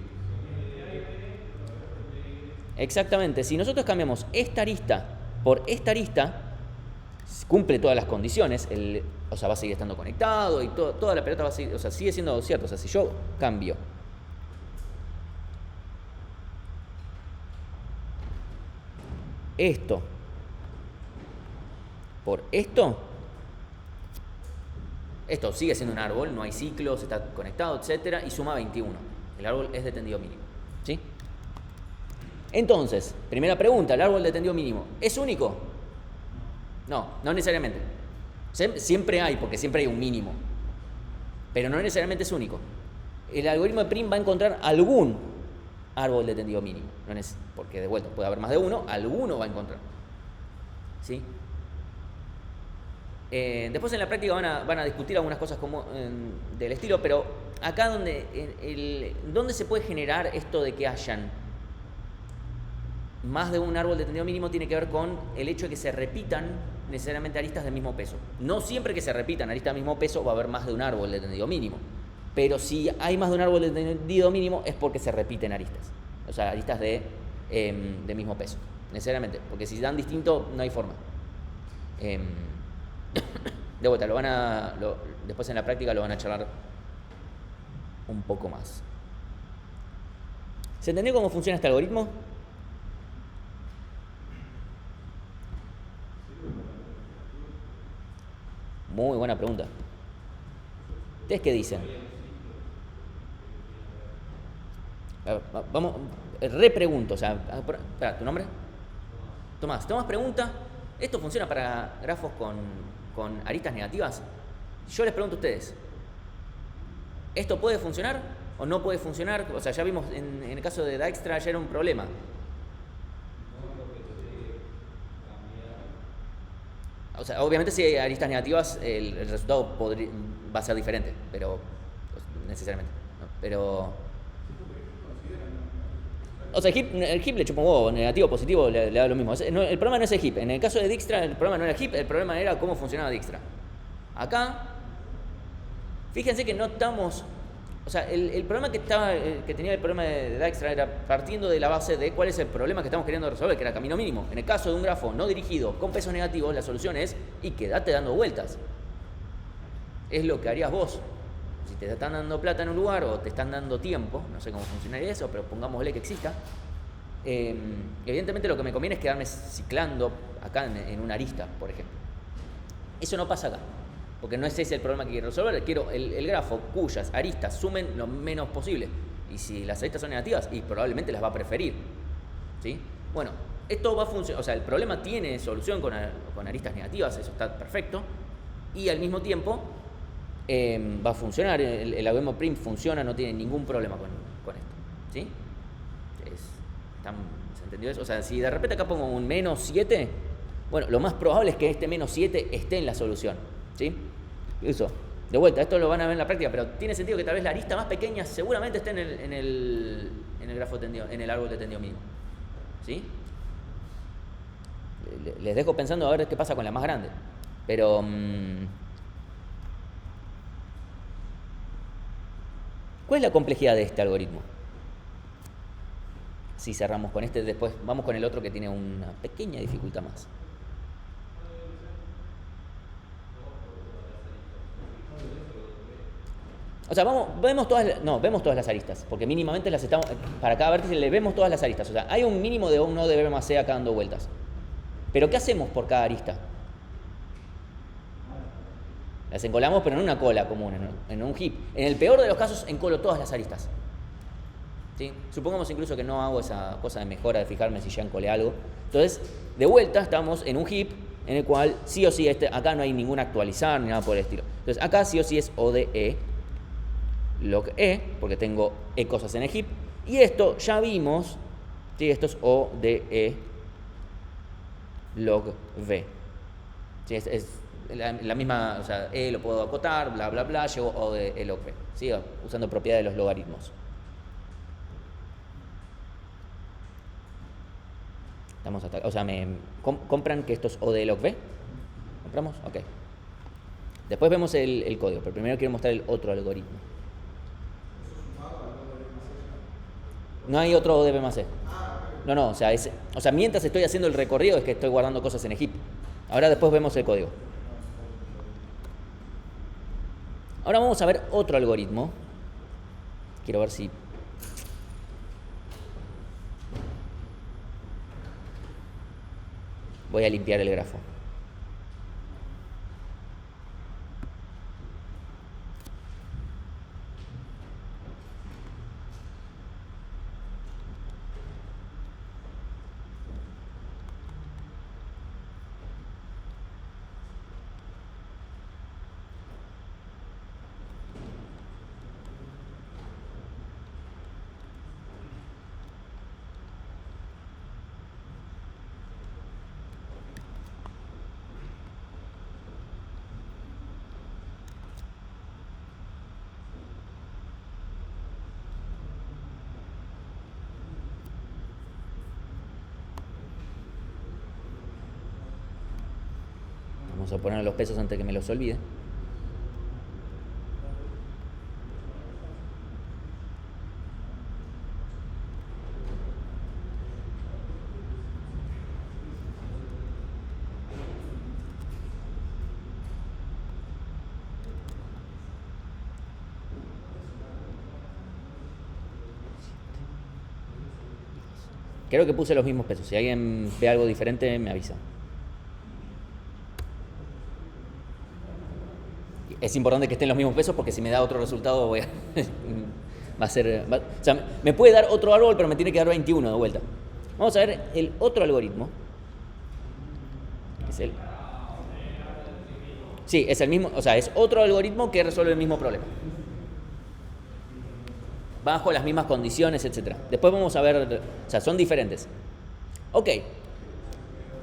Exactamente. Si nosotros cambiamos esta arista por esta arista, cumple todas las condiciones, o sea, va a seguir estando conectado y toda la pelota va a seguir, o sea, sigue siendo cierto. O sea, si yo cambio esto por esto sigue siendo un árbol, no hay ciclos, está conectado, etcétera, y suma 21. El árbol es de tendido mínimo, ¿sí? Entonces, primera pregunta, ¿el árbol de tendido mínimo es único? No necesariamente. Siempre hay, porque siempre hay un mínimo, pero no necesariamente es único. El algoritmo de Prim va a encontrar algún árbol de tendido mínimo, porque de vuelta puede haber más de uno, alguno va a encontrar, ¿sí? Después en la práctica van a discutir algunas cosas del estilo, pero acá donde se puede generar esto de que hayan más de un árbol de tendido mínimo tiene que ver con el hecho de que se repitan necesariamente aristas del mismo peso. No siempre que se repitan aristas del mismo peso va a haber más de un árbol de tendido mínimo, pero si hay más de un árbol de tendido mínimo es porque se repiten aristas, o sea, aristas de mismo peso, necesariamente, porque si dan distinto no hay forma. De vuelta, después en la práctica lo van a charlar un poco más. ¿Se entendió cómo funciona este algoritmo? Muy buena pregunta. ¿Ustedes qué dicen? Vamos, repregunto, o sea, espera, ¿tu nombre? Tomás pregunta, ¿esto funciona para grafos con aristas negativas? Yo les pregunto a ustedes, ¿esto puede funcionar o no puede funcionar? O sea, ya vimos en el caso de Dijkstra ya era un problema. O sea, obviamente si hay aristas negativas el resultado va a ser diferente, pero necesariamente, ¿no? Pero o sea, el heap le chupa un huevo, negativo o positivo le da lo mismo. El problema no es el heap. En el caso de Dijkstra el problema no era el heap, el problema era cómo funcionaba Dijkstra. Acá, fíjense que no estamos. O sea, el problema que tenía el problema de Dijkstra era partiendo de la base de cuál es el problema que estamos queriendo resolver, que era camino mínimo. En el caso de un grafo no dirigido con pesos negativos, la solución es y quedate dando vueltas. Es lo que harías vos. Si te están dando plata en un lugar o te están dando tiempo, no sé cómo funcionaría eso, pero pongámosle que exista. Evidentemente lo que me conviene es quedarme ciclando acá en una arista, por ejemplo. Eso no pasa acá. Porque no es ese el problema que quiero resolver. Quiero el grafo cuyas aristas sumen lo menos posible. Y si las aristas son negativas, y probablemente las va a preferir. ¿Sí? Bueno, esto va a funcionar. O sea, el problema tiene solución con aristas negativas, eso está perfecto. Y al mismo tiempo va a funcionar. El algoritmo prim funciona, no tiene ningún problema con esto. ¿Sí? ¿Se entendió eso? O sea, si de repente acá pongo un menos 7, bueno, lo más probable es que este menos 7 esté en la solución. ¿Sí? Eso. De vuelta, esto lo van a ver en la práctica, pero tiene sentido que tal vez la arista más pequeña seguramente esté en el grafo tendido, en el árbol de tendido mínimo. ¿Sí? Les dejo pensando a ver qué pasa con la más grande. Pero ¿cuál es la complejidad de este algoritmo? Si cerramos con este, después vamos con el otro que tiene una pequeña dificultad más. O sea, vemos todas las aristas, porque mínimamente las estamos, para cada vértice le vemos todas las aristas. O sea, hay un mínimo de 1 de B más C acá dando vueltas. Pero ¿qué hacemos por cada arista? Las encolamos, pero en una cola común, en un heap. En el peor de los casos, encolo todas las aristas. ¿Sí? Supongamos incluso que no hago esa cosa de mejora de fijarme si ya encolé algo. Entonces, de vuelta, estamos en un heap en el cual sí o sí, acá no hay ningún actualizar ni nada por el estilo. Entonces, acá sí o sí es O de E log E, porque tengo E cosas en el heap. Y esto ya vimos, ¿sí? Esto es O de E log V. ¿Sí? Es la misma, o sea, E lo puedo acotar, bla, bla, bla, llego O de E log V. ¿Sí? Usando propiedades de los logaritmos. O sea, ¿compran que esto es O de E log V? ¿Compramos? Ok. Después vemos el código, pero primero quiero mostrar el otro algoritmo. No hay otro O de B más C. No, o sea, mientras estoy haciendo el recorrido es que estoy guardando cosas en el heap. Ahora después vemos el código. Ahora vamos a ver otro algoritmo. Quiero ver si... Voy a limpiar el grafo. Vamos a poner los pesos antes que me los olvide. Creo que puse los mismos pesos. Si alguien ve algo diferente, me avisa. Es importante que estén los mismos pesos porque si me da otro resultado o sea, me puede dar otro árbol, pero me tiene que dar 21 de vuelta. Vamos a ver el otro algoritmo. Sí, es el mismo, o sea, es otro algoritmo que resuelve el mismo problema. Bajo las mismas condiciones, etc. Después vamos a ver, o sea, son diferentes. Ok.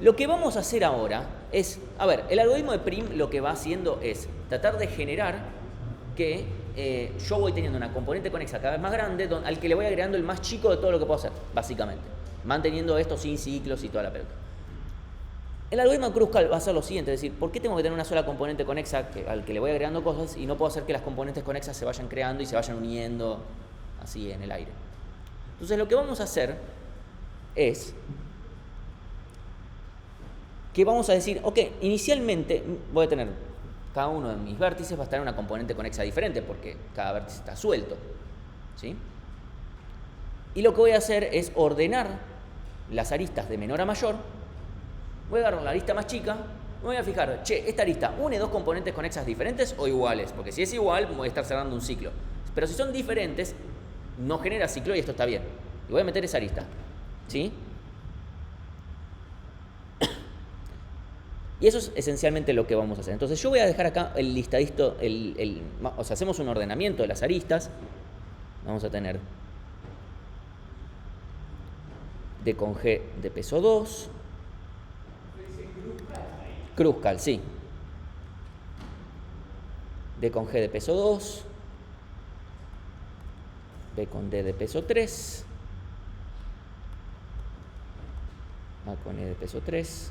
Lo que vamos a hacer ahora es, a ver, el algoritmo de prim lo que va haciendo es tratar de generar que yo voy teniendo una componente conexa cada vez más grande al que le voy agregando el más chico de todo lo que puedo hacer, básicamente. Manteniendo esto sin ciclos y toda la pelota. El algoritmo de Kruskal va a hacer lo siguiente, es decir, ¿por qué tengo que tener una sola componente conexa al que le voy agregando cosas y no puedo hacer que las componentes conexas se vayan creando y se vayan uniendo así en el aire? Entonces lo que vamos a hacer es que vamos a decir, ok, inicialmente voy a tener, cada uno de mis vértices va a estar en una componente conexa diferente porque cada vértice está suelto, ¿sí? Y lo que voy a hacer es ordenar las aristas de menor a mayor. Voy a agarrar la arista más chica, me voy a fijar, che, esta arista une dos componentes conexas diferentes o iguales, porque si es igual voy a estar cerrando un ciclo. Pero si son diferentes, no genera ciclo y esto está bien. Y voy a meter esa arista, ¿sí? Y eso es esencialmente lo que vamos a hacer. Entonces yo voy a dejar acá el listadito, o sea, hacemos un ordenamiento de las aristas. Vamos a tener D con G de peso 2. Cruzcal, sí. D con G de peso 2. B con D de peso 3. A con E de peso 3.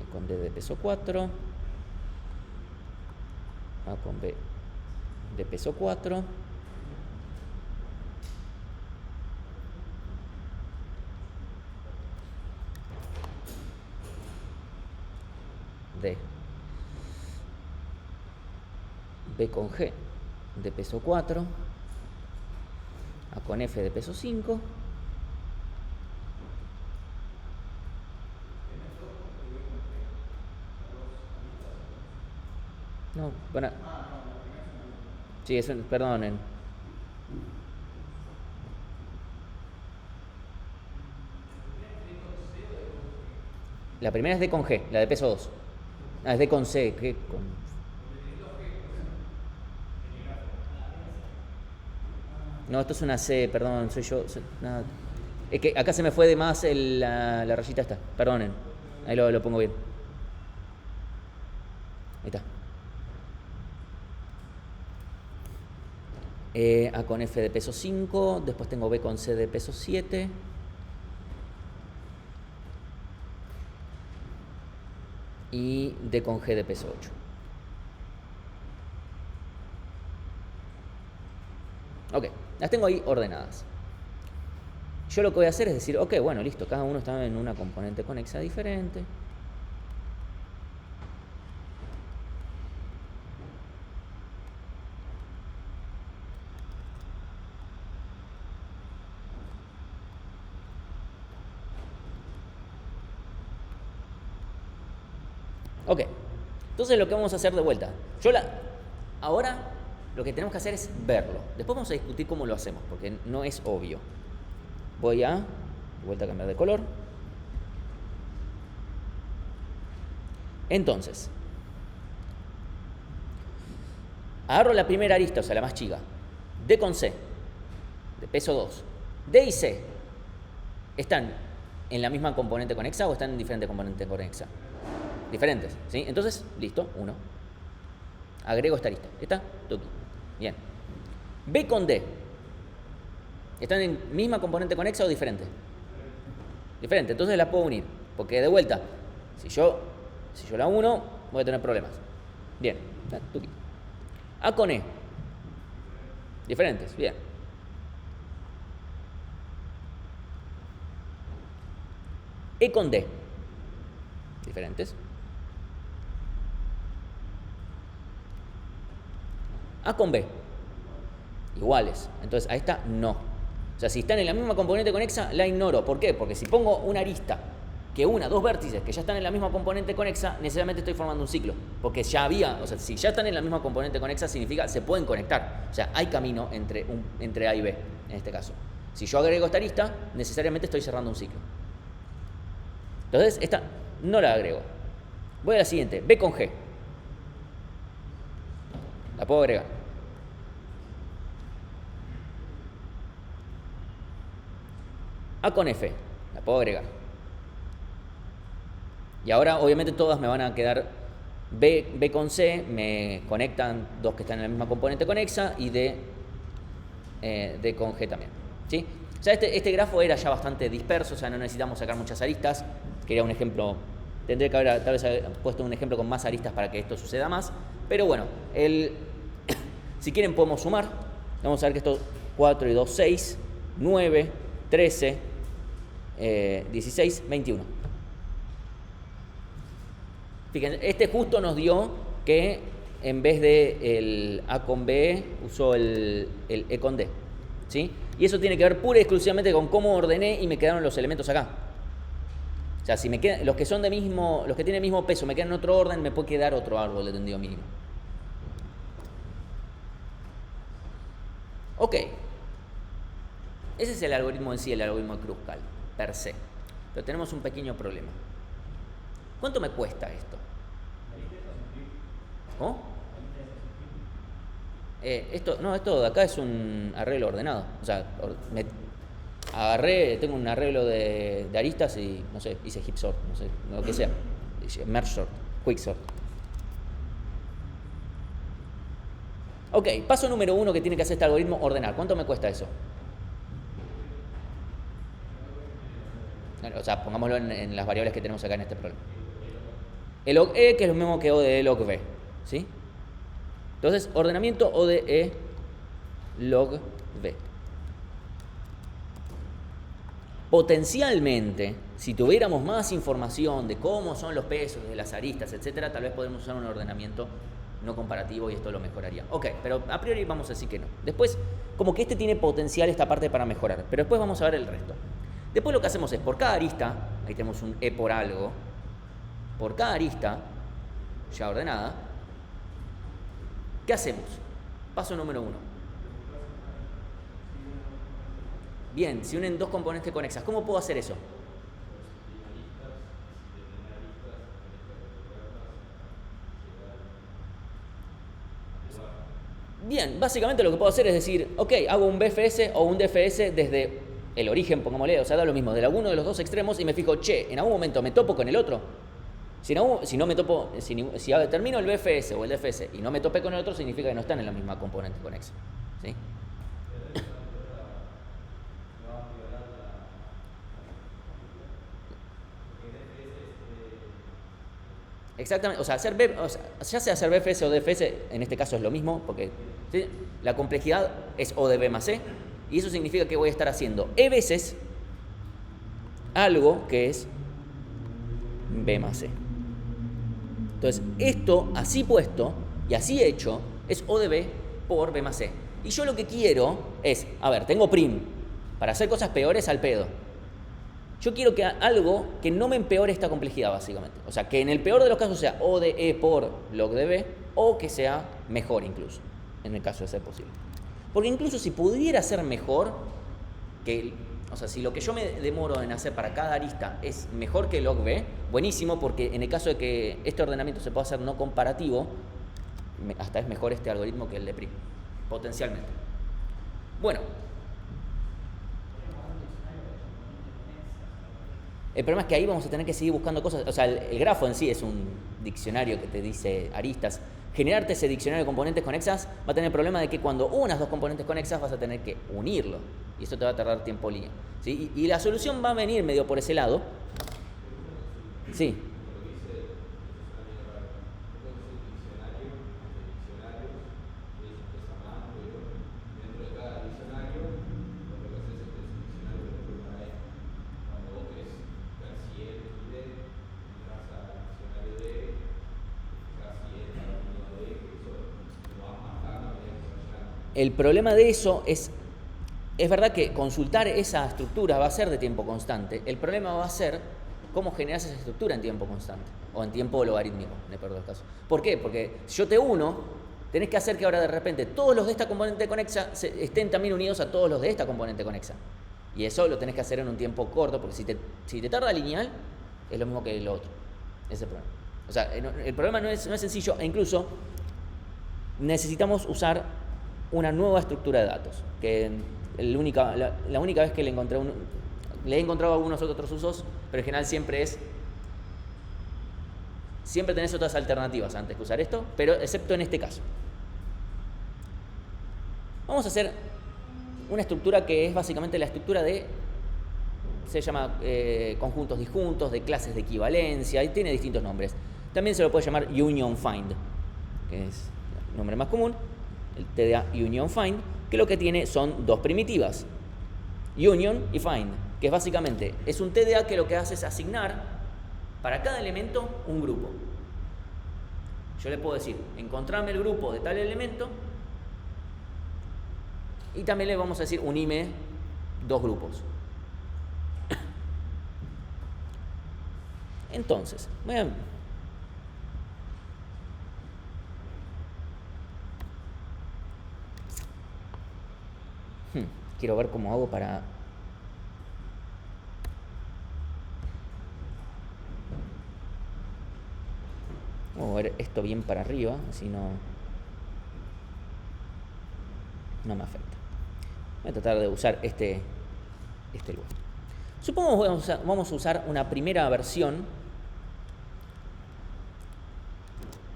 E con D de peso 4. A con B de peso 4. D. B con G de peso 4. A con F de peso 5. No, bueno. Sí, eso, perdonen. La primera es D con G, la de peso 2. Ah, es D con C. ¿Qué con? No, esto es una C, perdón, soy yo. No. Es que acá se me fue de más la rayita esta, perdonen. Ahí lo pongo bien. Ahí está. A con F de peso 5, después tengo B con C de peso 7. Y D con G de peso 8. Ok, las tengo ahí ordenadas. Yo lo que voy a hacer es decir, ok, bueno, listo, cada uno está en una componente conexa diferente. Ok, entonces lo que vamos a hacer de vuelta. Ahora lo que tenemos que hacer es verlo. Después vamos a discutir cómo lo hacemos, porque no es obvio. Voy a, de vuelta a cambiar de color. Entonces, agarro la primera arista, o sea, la más chica. D con C, de peso 2. D y C, ¿están en la misma componente conexa o están en diferente componente conexa? Diferentes, ¿sí? Entonces, listo, 1. Agrego esta arista. ¿Está? Tuki. Bien. B con D. ¿Están en misma componente conexa o diferente? Diferente. Entonces las puedo unir. Porque de vuelta, si yo la uno, voy a tener problemas. Bien. Tuki. A con E. Diferentes. Bien. E con D. Diferentes. A con B, iguales. Entonces a esta no. O sea, si están en la misma componente conexa, la ignoro. ¿Por qué? Porque si pongo una arista que una, dos vértices que ya están en la misma componente conexa, necesariamente estoy formando un ciclo. Porque ya había, o sea, si ya están en la misma componente conexa, significa se pueden conectar. O sea, hay camino entre A y B, en este caso. Si yo agrego esta arista, necesariamente estoy cerrando un ciclo. Entonces, esta no la agrego. Voy a la siguiente, B con G. La puedo agregar. A con F. La puedo agregar. Y ahora, obviamente, todas me van a quedar B con C. Me conectan dos que están en la misma componente conexa y D con G también. ¿Sí? O sea, este grafo era ya bastante disperso. O sea, no necesitamos sacar muchas aristas. Quería un ejemplo. Tendría que haber tal vez puesto un ejemplo con más aristas para que esto suceda más. Pero bueno, si quieren podemos sumar. Vamos a ver que esto 4 y 2, 6, 9, 13, 16, 21. Fíjense, este justo nos dio que en vez de el A con B usó el E con D. ¿Sí? Y eso tiene que ver pura y exclusivamente con cómo ordené y me quedaron los elementos acá. O sea, si me quedan, los que tienen el mismo peso me quedan en otro orden, me puede quedar otro árbol de tendido mínimo. Ok. Ese es el algoritmo en sí, el algoritmo de Kruskal, per se. Pero tenemos un pequeño problema. ¿Cuánto me cuesta esto? ¿Cómo? Esto de acá es un arreglo ordenado. O sea, tengo un arreglo de aristas y, no sé, hice heap sort, no sé, lo que sea. Merge sort, quick sort. Ok, paso número 1 que tiene que hacer este algoritmo, ordenar. ¿Cuánto me cuesta eso? O sea, pongámoslo en las variables que tenemos acá en este problema. El log E, que es lo mismo que O de E log B. ¿Sí? Entonces, ordenamiento O de E log B. Potencialmente, si tuviéramos más información de cómo son los pesos de las aristas, etcétera, tal vez podemos usar un ordenamiento no comparativo y esto lo mejoraría. Ok, pero a priori vamos a decir que no. Después, como que este tiene potencial esta parte para mejorar, pero después vamos a ver el resto. Después lo que hacemos es, por cada arista, ahí tenemos un E por algo, por cada arista, ya ordenada, ¿qué hacemos? Paso número 1. Bien, si unen dos componentes conexas, ¿cómo puedo hacer eso? Bien, básicamente lo que puedo hacer es decir, ok, hago un BFS o un DFS desde el origen, pongámosle, o sea, da lo mismo, de alguno de los dos extremos y me fijo, che, en algún momento me topo con el otro. Si no me topo, si termino el BFS o el DFS y no me topé con el otro, significa que no están en la misma componente conexa. ¿Sí? Exactamente, o sea, ya sea hacer BFS o DFS, en este caso es lo mismo, porque ¿sí? La complejidad es O de B más C, y eso significa que voy a estar haciendo E veces algo que es B más C. Entonces, esto así puesto y así hecho es O de B por B más C. Y yo lo que quiero es, a ver, tengo prim, para hacer cosas peores al pedo. Yo quiero que algo que no me empeore esta complejidad, básicamente. O sea, que en el peor de los casos sea O de E por log de B, o que sea mejor incluso, en el caso de ser posible. Porque incluso si pudiera ser mejor, o sea, si lo que yo me demoro en hacer para cada arista es mejor que log B, buenísimo, porque en el caso de que este ordenamiento se pueda hacer no comparativo, hasta es mejor este algoritmo que el de prim, potencialmente. Bueno. El problema es que ahí vamos a tener que seguir buscando cosas. O sea, el grafo en sí es un diccionario que te dice aristas. Generarte ese diccionario de componentes conexas va a tener el problema de que cuando unas dos componentes conexas vas a tener que unirlo. Y eso te va a tardar tiempo línea. ¿Sí? Y la solución va a venir medio por ese lado. Sí. El problema de eso es verdad que consultar esa estructura va a ser de tiempo constante. El problema va a ser cómo generas esa estructura en tiempo constante o en tiempo logarítmico, en el peor de los casos. ¿Por qué? Porque si yo te uno, tenés que hacer que ahora de repente todos los de esta componente conexa estén también unidos a todos los de esta componente conexa. Y eso lo tenés que hacer en un tiempo corto, porque si te tarda lineal, es lo mismo que lo otro. Ese es el problema. O sea, el problema no es sencillo, e incluso necesitamos usar una nueva estructura de datos, que la única vez que le he encontrado algunos otros usos, pero en general siempre tenés otras alternativas antes que usar esto, pero excepto en este caso. Vamos a hacer una estructura que es básicamente la estructura se llama conjuntos disjuntos, de clases de equivalencia, y tiene distintos nombres. También se lo puede llamar union find, que es el nombre más común. El TDA union find, que lo que tiene son dos primitivas, union y find, que es básicamente es un TDA que lo que hace es asignar para cada elemento un grupo. Yo le puedo decir, encontrame el grupo de tal elemento, y también le vamos a decir, unime dos grupos. Entonces, quiero ver cómo hago para... Vamos a mover esto bien para arriba, así no me afecta. Voy a tratar de usar este lugar. Supongamos que vamos a usar una primera versión.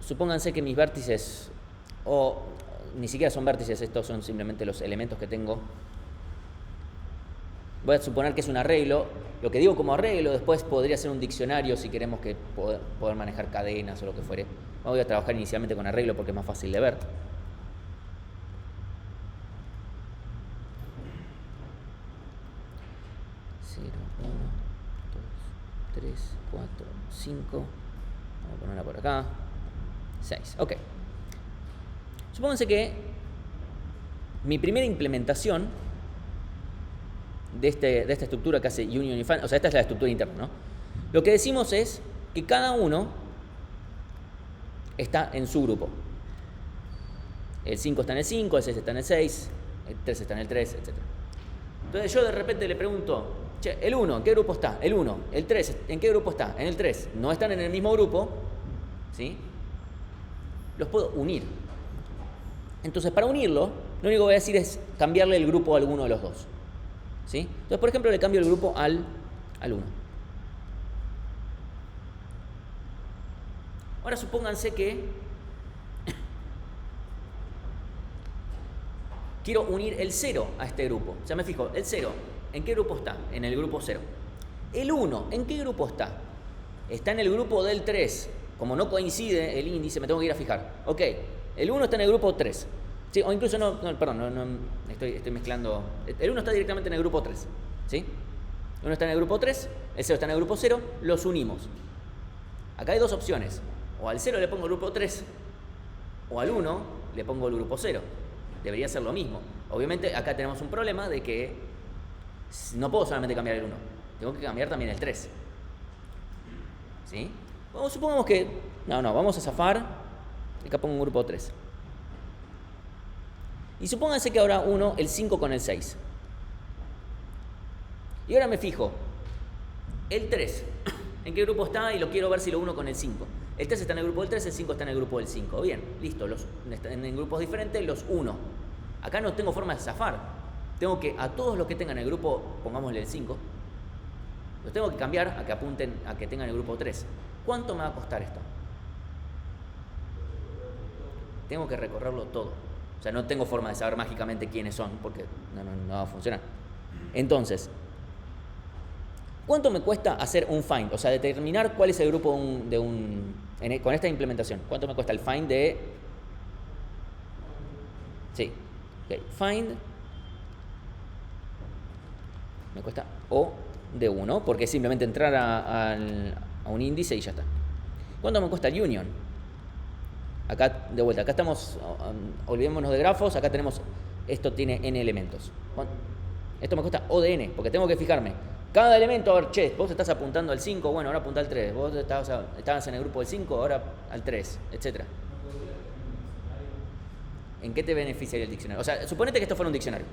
Supónganse que mis vértices, o ni siquiera son vértices, estos son simplemente los elementos que tengo. Voy a suponer que es un arreglo. Lo que digo como arreglo después podría ser un diccionario si queremos que poder manejar cadenas o lo que fuere. Voy a trabajar inicialmente con arreglo porque es más fácil de ver. 0, 1, 2, 3, 4, 5. Vamos a ponerla por acá. 6. Ok. Supónganse que mi primera implementación de esta estructura que hace union y find, o sea, esta es la estructura interna, ¿no? Lo que decimos es que cada uno está en su grupo. El 5 está en el 5, el 6 está en el 6, el 3 está en el 3, etc. Entonces yo de repente le pregunto, che, el 1, ¿en qué grupo está? El 1, el 3, ¿en qué grupo está? En el 3. No están en el mismo grupo, ¿sí? Los puedo unir. Entonces, para unirlo, lo único que voy a decir es cambiarle el grupo a alguno de los dos. ¿Sí? Entonces, por ejemplo, le cambio el grupo al 1. Ahora supónganse que quiero unir el 0 a este grupo. O sea, me fijo, el 0, ¿en qué grupo está? En el grupo 0. El 1, ¿en qué grupo está? Está en el grupo del 3. Como no coincide el índice, me tengo que ir a fijar. Ok, el 1 está en el grupo 3. Sí, o incluso estoy mezclando. El 1 está directamente en el grupo 3. ¿Sí? El 1 está en el grupo 3, el 0 está en el grupo 0, los unimos. Acá hay dos opciones. O al 0 le pongo el grupo 3, o al 1 le pongo el grupo 0. Debería ser lo mismo. Obviamente acá tenemos un problema de que no puedo solamente cambiar el 1. Tengo que cambiar también el 3. ¿Sí? Bueno, supongamos que... vamos a zafar. Acá pongo un grupo 3. Y supónganse que ahora uno el 5 con el 6. Y ahora me fijo. El 3, ¿en qué grupo está? Y lo quiero ver si lo uno con el 5. El 3 está en el grupo del 3, el 5 está en el grupo del 5. Bien, listo. Están en grupos diferentes, los 1. Acá no tengo forma de zafar. Tengo que, a todos los que tengan el grupo, pongámosle el 5, los tengo que cambiar a que apunten a que tengan el grupo 3. ¿Cuánto me va a costar esto? Tengo que recorrerlo todo. O sea, no tengo forma de saber mágicamente quiénes son, porque no va a funcionar. Entonces, ¿cuánto me cuesta hacer un find? O sea, determinar cuál es el grupo con esta implementación. ¿Cuánto me cuesta el find de... Sí. Okay. Find me cuesta O de 1, porque es simplemente entrar a un índice y ya está. ¿Cuánto me cuesta el union? Acá, de vuelta, acá estamos, olvidémonos de grafos, acá tenemos, esto tiene n elementos. Esto me cuesta O de n, porque tengo que fijarme. Cada elemento, a ver, che, vos estás apuntando al 5, bueno, ahora apunta al 3. Vos estabas en el grupo del 5, ahora al 3, etc. ¿En qué te beneficia el diccionario? O sea, suponete que esto fuera un diccionario.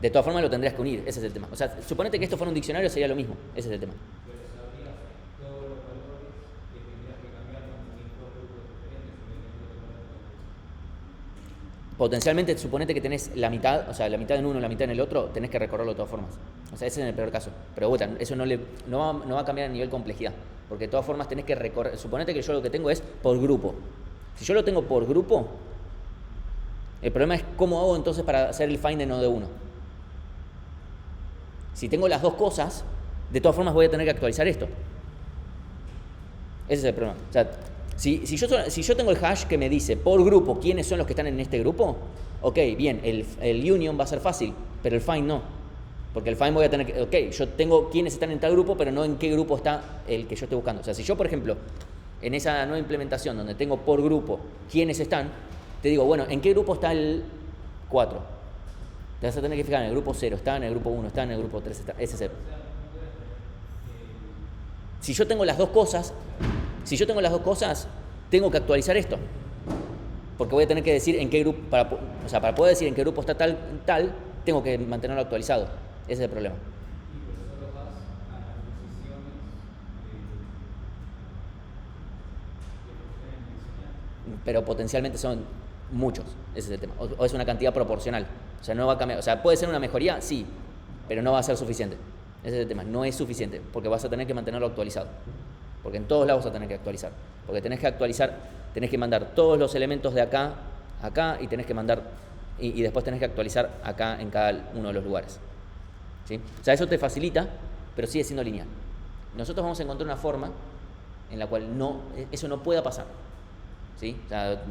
De todas formas lo tendrías que unir, ese es el tema. O sea, suponete que esto fuera un diccionario, sería lo mismo, ese es el tema. Pero sabrías todos los valores que tendrías que cambiar con distintos grupos diferentes. Potencialmente, suponete que tenés la mitad, o sea, la mitad en uno, la mitad en el otro, tenés que recorrerlo de todas formas. O sea, ese es el peor caso. Pero bueno, eso no va a cambiar a nivel complejidad. Porque de todas formas tenés que recorrer. Suponete que yo lo que tengo es por grupo. Si yo lo tengo por grupo, el problema es cómo hago entonces para hacer el find de no de uno. Si tengo las dos cosas, de todas formas voy a tener que actualizar esto. Ese es el problema. O sea, si yo tengo el hash que me dice por grupo quiénes son los que están en este grupo, ok, bien, el union va a ser fácil, pero el find no. Porque el find voy a tener que, ok, yo tengo quiénes están en tal grupo, pero no en qué grupo está el que yo estoy buscando. O sea, si yo, por ejemplo, en esa nueva implementación donde tengo por grupo quiénes están, te digo, bueno, ¿en qué grupo está el 4? Te vas a tener que fijar en el grupo 0, está en el grupo 1, está en el grupo 3, está, ese es el. Si yo tengo las dos cosas, tengo que actualizar esto. Porque voy a tener que decir en qué grupo, para poder decir en qué grupo está tal, tengo que mantenerlo actualizado. Ese es el problema. Y por eso lo vas a las posiciones de Pero potencialmente son muchos, ese es el tema. O es una cantidad proporcional. O sea, no va a cambiar. O sea, puede ser una mejoría, sí, pero no va a ser suficiente. Ese es el tema. No es suficiente, porque vas a tener que mantenerlo actualizado. Porque en todos lados vas a tener que actualizar. Porque tenés que actualizar, tenés que mandar todos los elementos de acá, y tenés que mandar, y después tenés que actualizar acá en cada uno de los lugares. ¿Sí? O sea, eso te facilita, pero sigue siendo lineal. Nosotros vamos a encontrar una forma en la cual eso no pueda pasar. ¿Sí? O sea,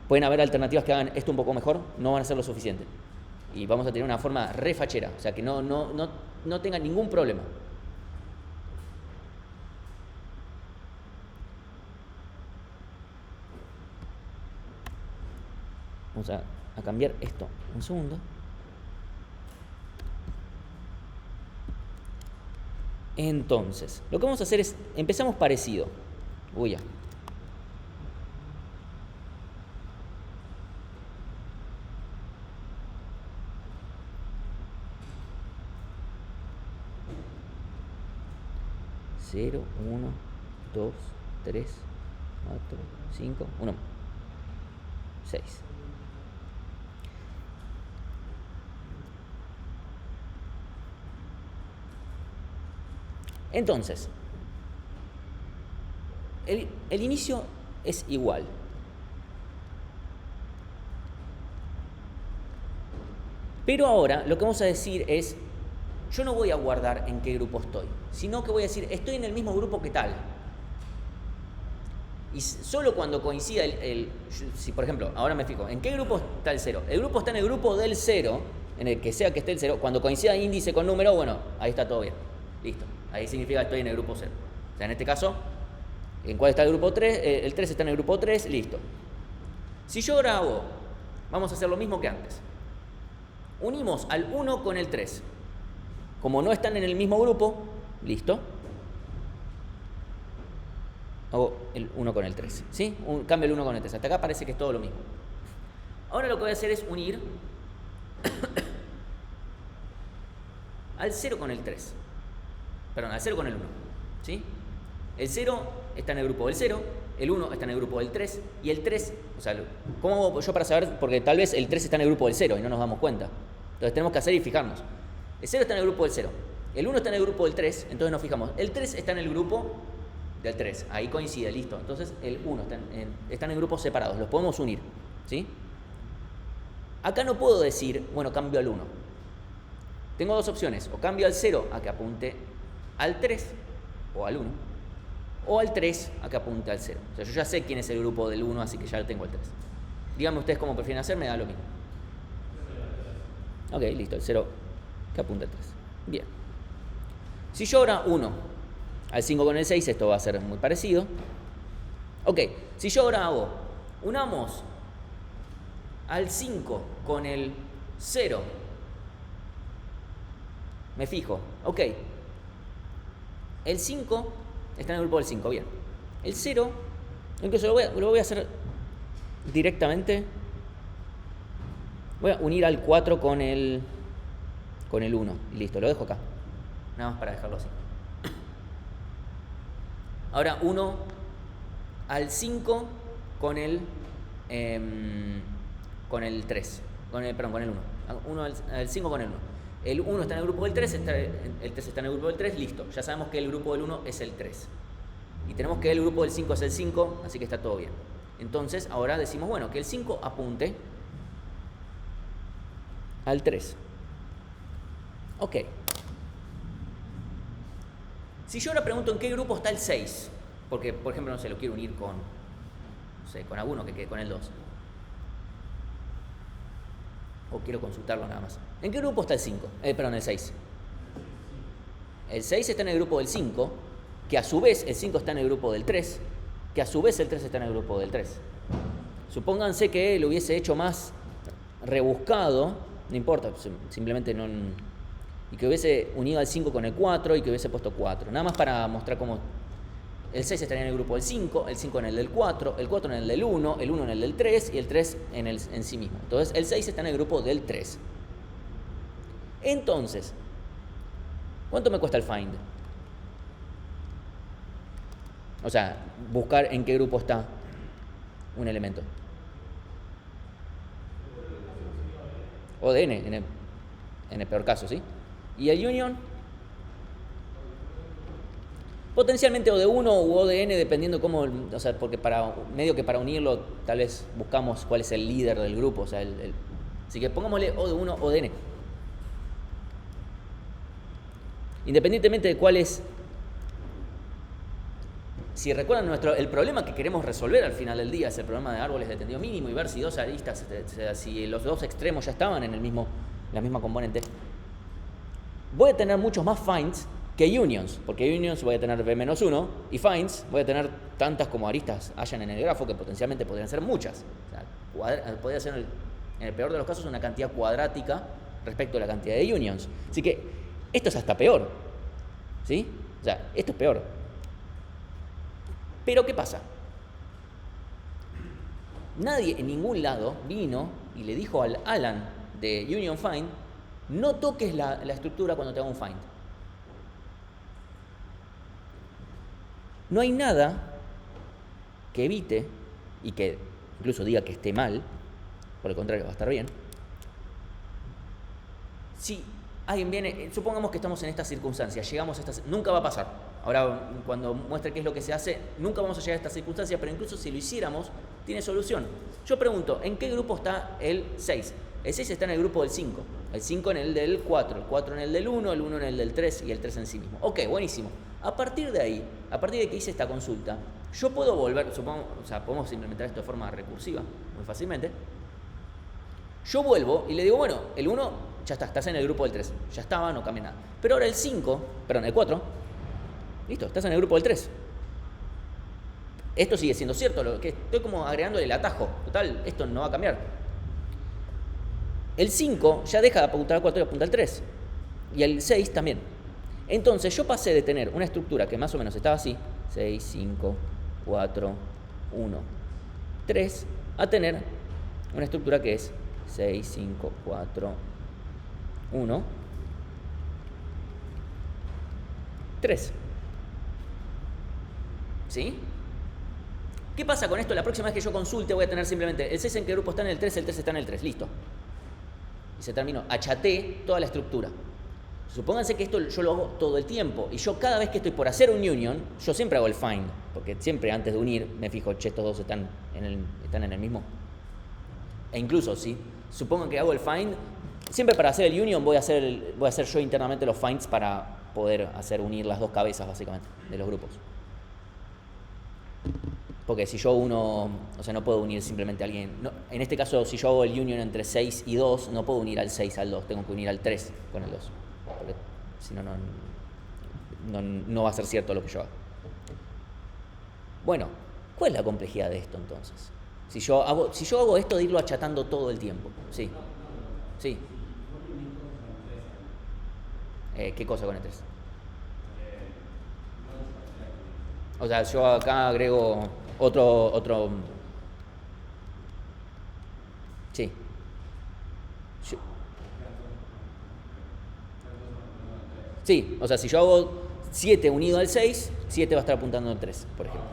pueden haber alternativas que hagan esto un poco mejor, no van a ser lo suficiente. Y vamos a tener una forma refachera, o sea, que no tenga ningún problema. Vamos a cambiar esto un segundo. Entonces, lo que vamos a hacer es, empezamos parecido. Uy, ya. Cero, 1, 2, 3, 4, 5, 1, 6. Entonces, el inicio es igual. Pero ahora lo que vamos a decir es, yo no voy a guardar en qué grupo estoy, sino que voy a decir, estoy en el mismo grupo que tal. Y solo cuando coincida si por ejemplo, ahora me fijo, ¿en qué grupo está el 0? El grupo está en el grupo del 0, en el que sea que esté el 0, cuando coincida índice con número, bueno, ahí está todo bien, listo. Ahí significa que estoy en el grupo 0. O sea, en este caso, ¿en cuál está el grupo 3? El 3 está en el grupo 3, listo. Si yo ahora hago, vamos a hacer lo mismo que antes. Unimos al 1 con el 3. Como no están en el mismo grupo, listo. Hago el 1 con el 3, ¿sí? Cambio el 1 con el 3. Hasta acá parece que es todo lo mismo. Ahora lo que voy a hacer es unir al 0 con el 3. Perdón, al 0 con el 1, ¿sí? El 0 está en el grupo del 0, el 1 está en el grupo del 3, y el 3, o sea, ¿cómo hago yo para saber? Porque tal vez el 3 está en el grupo del 0 y no nos damos cuenta. Entonces tenemos que hacer y fijarnos. El 0 está en el grupo del 0, el 1 está en el grupo del 3, entonces nos fijamos. El 3 está en el grupo del 3, ahí coincide, listo. Entonces el 1 están en grupos separados, los podemos unir, ¿sí? Acá no puedo decir, bueno, cambio al 1. Tengo dos opciones, o cambio al 0 a que apunte al 3 o al 1, o al 3 a que apunte al 0. O sea, yo ya sé quién es el grupo del 1, así que ya tengo el 3. Díganme ustedes cómo prefieren hacer, me da lo mismo. Ok, listo, el 0 que apunta al 3. Bien. Si yo ahora 1 al 5 con el 6, esto va a ser muy parecido. Ok, si yo ahora hago, unamos al 5 con el 0, me fijo, ok, el 5 está en el grupo del 5, bien. El 0, incluso lo voy a hacer directamente. Voy a unir al 4 con el 1. Y listo, lo dejo acá. Nada más para dejarlo así. Ahora 1 al 5 con el 3. Perdón, con el 1. 1 al 5 con el 1. El 1 está en el grupo del 3, el 3 está en el grupo del 3, listo. Ya sabemos que el grupo del 1 es el 3. Y tenemos que el grupo del 5 es el 5, así que está todo bien. Entonces, ahora decimos, bueno, que el 5 apunte al 3. Ok. Si yo ahora pregunto en qué grupo está el 6, porque, por ejemplo, no sé, lo quiero unir con alguno que quede con el 2. O quiero consultarlo nada más. ¿En qué grupo está el 5? Perdón, el 6. El 6 está en el grupo del 5, que a su vez el 5 está en el grupo del 3, que a su vez el 3 está en el grupo del 3. Supónganse que lo hubiese hecho más rebuscado, no importa, simplemente no... Y que hubiese unido al 5 con el 4 y que hubiese puesto 4. Nada más para mostrar cómo el 6 estaría en el grupo del 5, el 5 en el del 4, el 4 en el del 1, el 1 en el del 3 y el 3 en sí mismo. Entonces el 6 está en el grupo del 3. Entonces, ¿cuánto me cuesta el find? O sea, buscar en qué grupo está un elemento. O de n, en el peor caso, ¿sí? ¿Y el union? Potencialmente o de 1 u o de n, dependiendo cómo, o sea, porque medio que para unirlo tal vez buscamos cuál es el líder del grupo, o sea, así que pongámosle o de 1 o de n. Independientemente de cuál es, si recuerdan el problema que queremos resolver al final del día es el problema de árboles de tendido mínimo y ver si dos aristas, si los dos extremos ya estaban en la misma componente. Voy a tener muchos más finds que unions, porque unions voy a tener b-1 y finds voy a tener tantas como aristas hayan en el grafo, que potencialmente podrían ser muchas. O sea, podría ser en el peor de los casos una cantidad cuadrática respecto a la cantidad de unions. Así que esto es hasta peor, ¿sí? O sea, esto es peor. Pero ¿qué pasa? Nadie en ningún lado vino y le dijo al Alan de Union Find: no toques la estructura cuando te haga un find. No hay nada que evite y que incluso diga que esté mal, por el contrario, va a estar bien. Si alguien viene, supongamos que estamos en estas circunstancias, llegamos a estas, nunca va a pasar. Ahora, cuando muestre qué es lo que se hace, nunca vamos a llegar a estas circunstancias, pero incluso si lo hiciéramos, tiene solución. Yo pregunto, ¿en qué grupo está el 6? El 6 está en el grupo del 5, el 5 en el del 4, el 4 en el del 1, el 1 en el del 3 y el 3 en sí mismo. Ok, buenísimo. A partir de ahí, a partir de que hice esta consulta, yo puedo volver, podemos implementar esto de forma recursiva, muy fácilmente. Yo vuelvo y le digo, bueno, el 1 ya está, estás en el grupo del 3, ya estaba, no cambia nada. Pero ahora el 4, listo, estás en el grupo del 3. Esto sigue siendo cierto, lo que estoy como agregándole el atajo. Total, esto no va a cambiar. El 5 ya deja de apuntar al 4 y apunta al 3. Y el 6 también. Entonces yo pasé de tener una estructura que más o menos estaba así, 6, 5, 4, 1, 3, a tener una estructura que es 6, 5, 4, 1, 3. ¿Sí? ¿Qué pasa con esto? La próxima vez que yo consulte voy a tener simplemente el 6 en qué grupo está en el 3, el 3 está en el 3, listo. Y se terminó. Achaté toda la estructura. Supónganse que esto yo lo hago todo el tiempo y yo cada vez que estoy por hacer un union, yo siempre hago el find, porque siempre antes de unir me fijo, che, estos dos están en el mismo. E incluso, si supongo que hago el find, siempre para hacer el union voy a hacer yo internamente los finds para poder unir las dos cabezas básicamente de los grupos. Porque si yo no puedo unir simplemente a alguien. No, en este caso, si yo hago el union entre 6 y 2, no puedo unir al 6 al 2, tengo que unir al 3 con el 2. Porque si no, no va a ser cierto lo que yo hago. Bueno, ¿cuál es la complejidad de esto entonces? Si yo hago esto de irlo achatando todo el tiempo. Sí. Sí. ¿Qué cosa con el 3? O sea, yo acá agrego otro. Sí. Sí, o sea, si yo hago 7 unido al 6, 7 va a estar apuntando al 3, por ejemplo.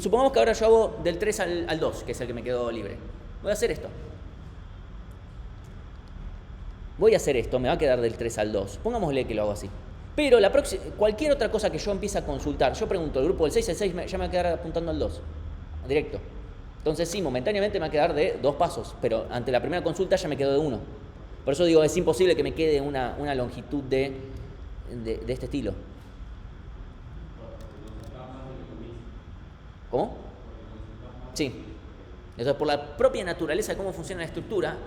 Supongamos que ahora yo hago del 3 al 2, que es el que me quedó libre. Voy a hacer esto. Me va a quedar del 3 al 2. Pongámosle que lo hago así. Pero cualquier otra cosa que yo empiece a consultar, yo pregunto, el grupo del 6, el 6 ya me va a quedar apuntando al 2. Directo. Entonces sí, momentáneamente me va a quedar de 2 pasos, pero ante la primera consulta ya me quedo de 1. Por eso digo, es imposible que me quede una longitud de este estilo. ¿Cómo? Sí. Entonces, por la propia naturaleza de cómo funciona la estructura,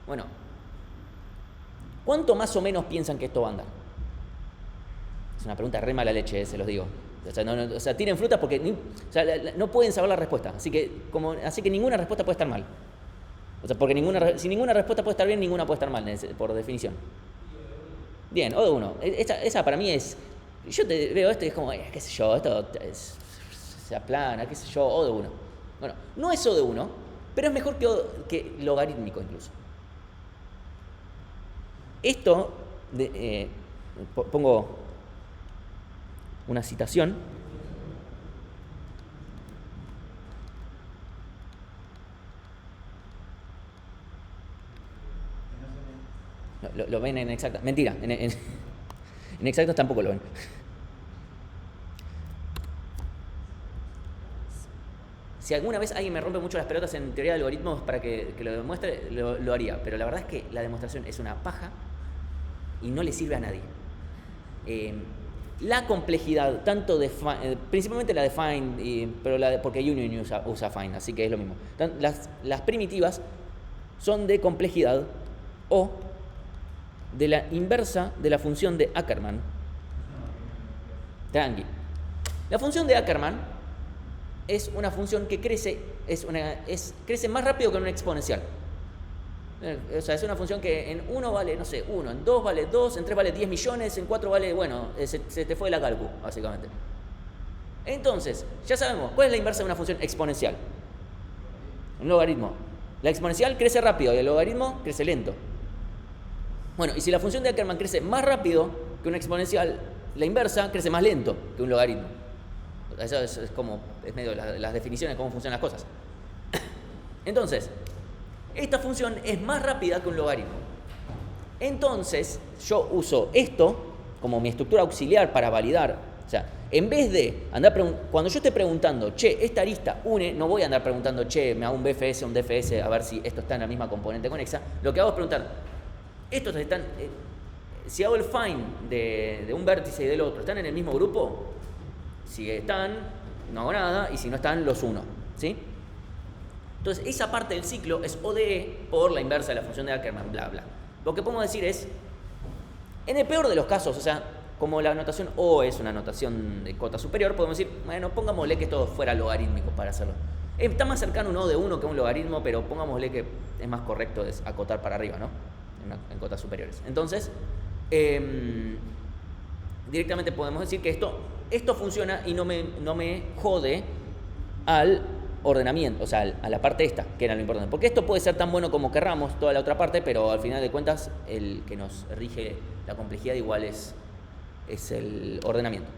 bueno, ¿cuánto más o menos piensan que esto va a andar? Es una pregunta re mala leche, se los digo. O sea, o sea, tiren frutas porque o sea, no pueden saber la respuesta. Así que ninguna respuesta puede estar mal. O sea, porque si ninguna respuesta puede estar bien, ninguna puede estar mal, por definición. Bien, O de 1. Esa para mí es... Yo te veo esto y es como, qué sé yo, esto se aplana, qué sé yo, O de 1. Bueno, no es O de 1, pero es mejor que logarítmico incluso. Esto, pongo una citación. Lo ven en exactas. Mentira, en exactos tampoco lo ven. Si alguna vez alguien me rompe mucho las pelotas en teoría de algoritmos para que lo demuestre, lo haría. Pero la verdad es que la demostración es una paja y no le sirve a nadie. La complejidad, tanto de principalmente la de find, pero porque union usa find, así que es lo mismo. Las primitivas son de complejidad O de la inversa de la función de Ackermann. Tranqui. La función de Ackermann es una función que crece más rápido que una exponencial. O sea, es una función que en 1 vale, no sé, 1, en 2 vale 2, en 3 vale 10 millones, en 4 vale, bueno, se te fue la calcu, básicamente. Entonces, ya sabemos, ¿cuál es la inversa de una función exponencial? Un logaritmo. La exponencial crece rápido y el logaritmo crece lento. Bueno, y si la función de Ackermann crece más rápido que una exponencial, la inversa crece más lento que un logaritmo. Eso es medio las definiciones de cómo funcionan las cosas. Entonces, esta función es más rápida que un logaritmo. Entonces, yo uso esto como mi estructura auxiliar para validar. O sea, en vez de andar cuando yo esté preguntando, che, esta arista une, no voy a andar preguntando, che, me hago un BFS, un DFS, a ver si esto está en la misma componente conexa. Lo que hago es preguntar, estos están, si hago el find de un vértice y del otro, ¿están en el mismo grupo? Si están, no hago nada, y si no están, los uno, ¿sí? Entonces, esa parte del ciclo es ODE por la inversa de la función de Ackermann, bla, bla. Lo que podemos decir es, en el peor de los casos, o sea, como la notación O es una notación de cota superior, podemos decir, bueno, pongámosle que esto fuera logarítmico para hacerlo. Está más cercano un O de 1 que un logaritmo, pero pongámosle que es más correcto acotar para arriba, ¿no? En cotas superiores. Entonces, directamente podemos decir que esto funciona y no me jode al ordenamiento, o sea, a la parte esta, que era lo importante. Porque esto puede ser tan bueno como querramos, toda la otra parte, pero al final de cuentas, el que nos rige la complejidad igual es el ordenamiento.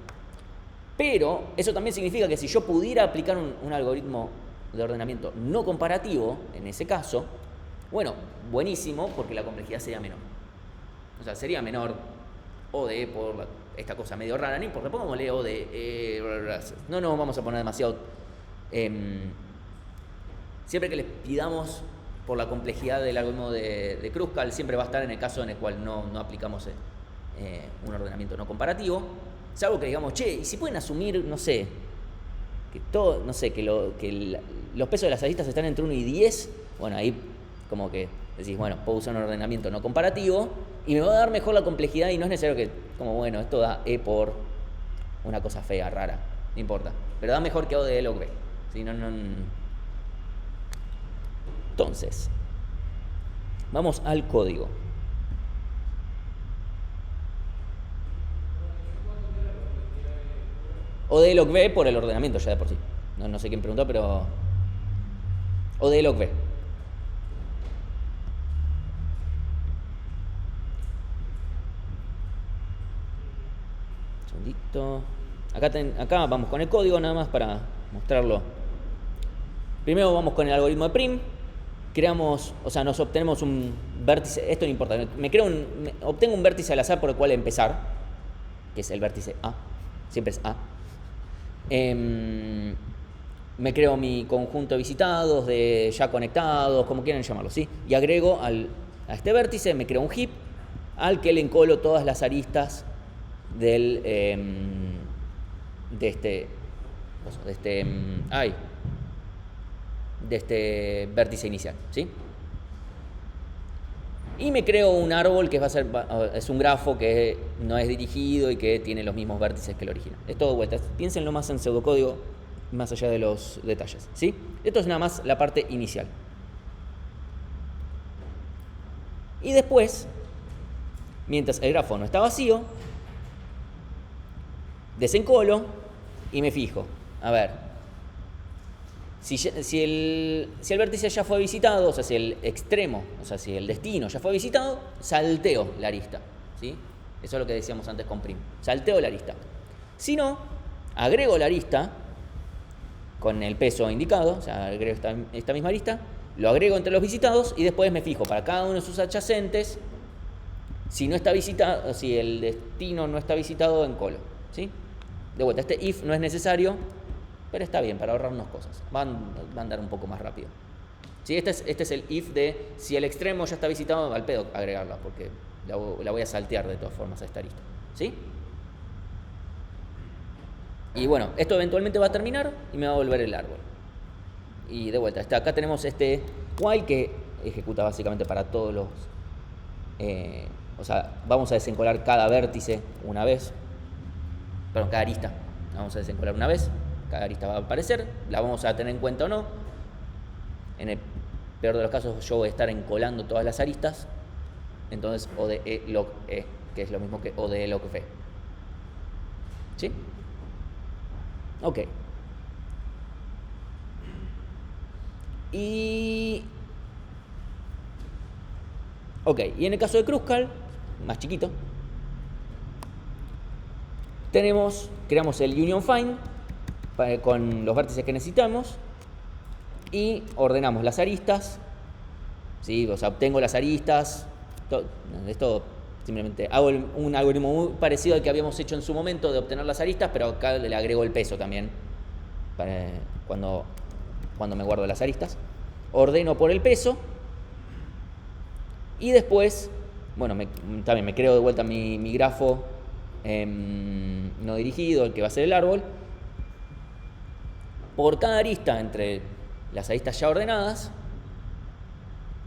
Pero eso también significa que si yo pudiera aplicar un algoritmo de ordenamiento no comparativo, en ese caso, bueno, buenísimo, porque la complejidad sería menor. O sea, sería menor O de por esta cosa medio rara, no importa, pongámosle O de... no nos vamos a poner demasiado... siempre que les pidamos por la complejidad del algoritmo de Kruskal, siempre va a estar en el caso en el cual no aplicamos un ordenamiento no comparativo. Es algo que digamos, che, y si pueden asumir, no sé, que los pesos de las aristas están entre 1 y 10, bueno, ahí como que decís, bueno, puedo usar un ordenamiento no comparativo y me va a dar mejor la complejidad y no es necesario que, como bueno, esto da E por una cosa fea, rara, no importa, pero da mejor que O de log B. ¿Sí? No. Entonces, vamos al código. O de log B por el ordenamiento ya de por sí. No sé quién preguntó, pero O de log B. Un segundito. Acá vamos con el código nada más para mostrarlo. Primero vamos con el algoritmo de prim. Nos obtenemos un vértice. Esto no importa. Obtengo un vértice al azar por el cual empezar, que es el vértice A. Siempre es A. Me creo mi conjunto de visitados, de ya conectados, como quieran llamarlo, ¿sí? Y agrego a este vértice, me creo un heap al que le encolo todas las aristas de este vértice inicial, ¿sí? Y me creo un árbol que es un grafo que no es dirigido y que tiene los mismos vértices que el original. Es todo vueltas. Piénsenlo más en pseudocódigo, más allá de los detalles, ¿sí? Esto es nada más la parte inicial. Y después, mientras el grafo no está vacío, desencolo y me fijo. A ver, si el vértice ya fue visitado, o sea, si el extremo, o sea, si el destino ya fue visitado, salteo la arista, ¿sí? Eso es lo que decíamos antes con prim. Salteo la arista. Si no, agrego la arista con el peso indicado, o sea, agrego esta misma arista, lo agrego entre los visitados y después me fijo para cada uno de sus adyacentes si no está visitado, si el destino no está visitado, encolo, ¿sí? De vuelta, este if no es necesario, pero está bien para ahorrarnos cosas. Va a andar un poco más rápido. ¿Sí? Este es el if de si el extremo ya está visitado, al pedo agregarla, porque la voy a saltear de todas formas a esta arista, ¿sí? Y bueno, esto eventualmente va a terminar y me va a volver el árbol. Y de vuelta, acá tenemos este while que ejecuta básicamente para todos los... o sea, vamos a desencolar cada vértice una vez. Perdón, cada arista. La vamos a desencolar una vez. Cada arista va a aparecer. La vamos a tener en cuenta o no. En el peor de los casos, yo voy a estar encolando todas las aristas. Entonces, O de E log E, que es lo mismo que O de E log F. ¿Sí? Ok. Y en el caso de Kruskal, más chiquito, creamos el union find con los vértices que necesitamos y ordenamos las aristas, ¿sí? O sea, obtengo las aristas. Esto simplemente hago un algoritmo muy parecido al que habíamos hecho en su momento de obtener las aristas, pero acá le agrego el peso también cuando me guardo las aristas. Ordeno por el peso y después, bueno, también me creo de vuelta mi grafo no dirigido, el que va a ser el árbol. Por cada arista entre las aristas ya ordenadas,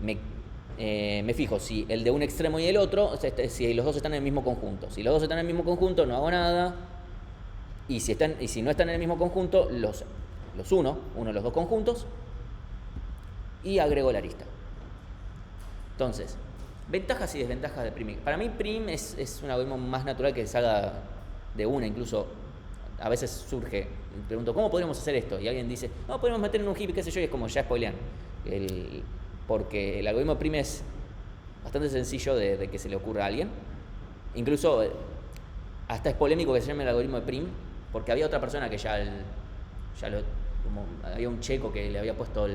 me fijo si el de un extremo y el otro, si los dos están en el mismo conjunto. Si los dos están en el mismo conjunto, no hago nada. Y si no están en el mismo conjunto, los uno de los dos conjuntos y agrego la arista. Entonces, ventajas y desventajas de prim. Para mí prim es un algoritmo más natural que salga de una. Incluso a veces surge, pregunto, ¿cómo podríamos hacer esto? Y alguien dice, no, podemos meter en un heap, qué sé yo, y es como ya spoilean. Porque el algoritmo prim es bastante sencillo de que se le ocurra a alguien. Incluso hasta es polémico que se llame el algoritmo de prim, porque había otra persona que como había un checo que le había puesto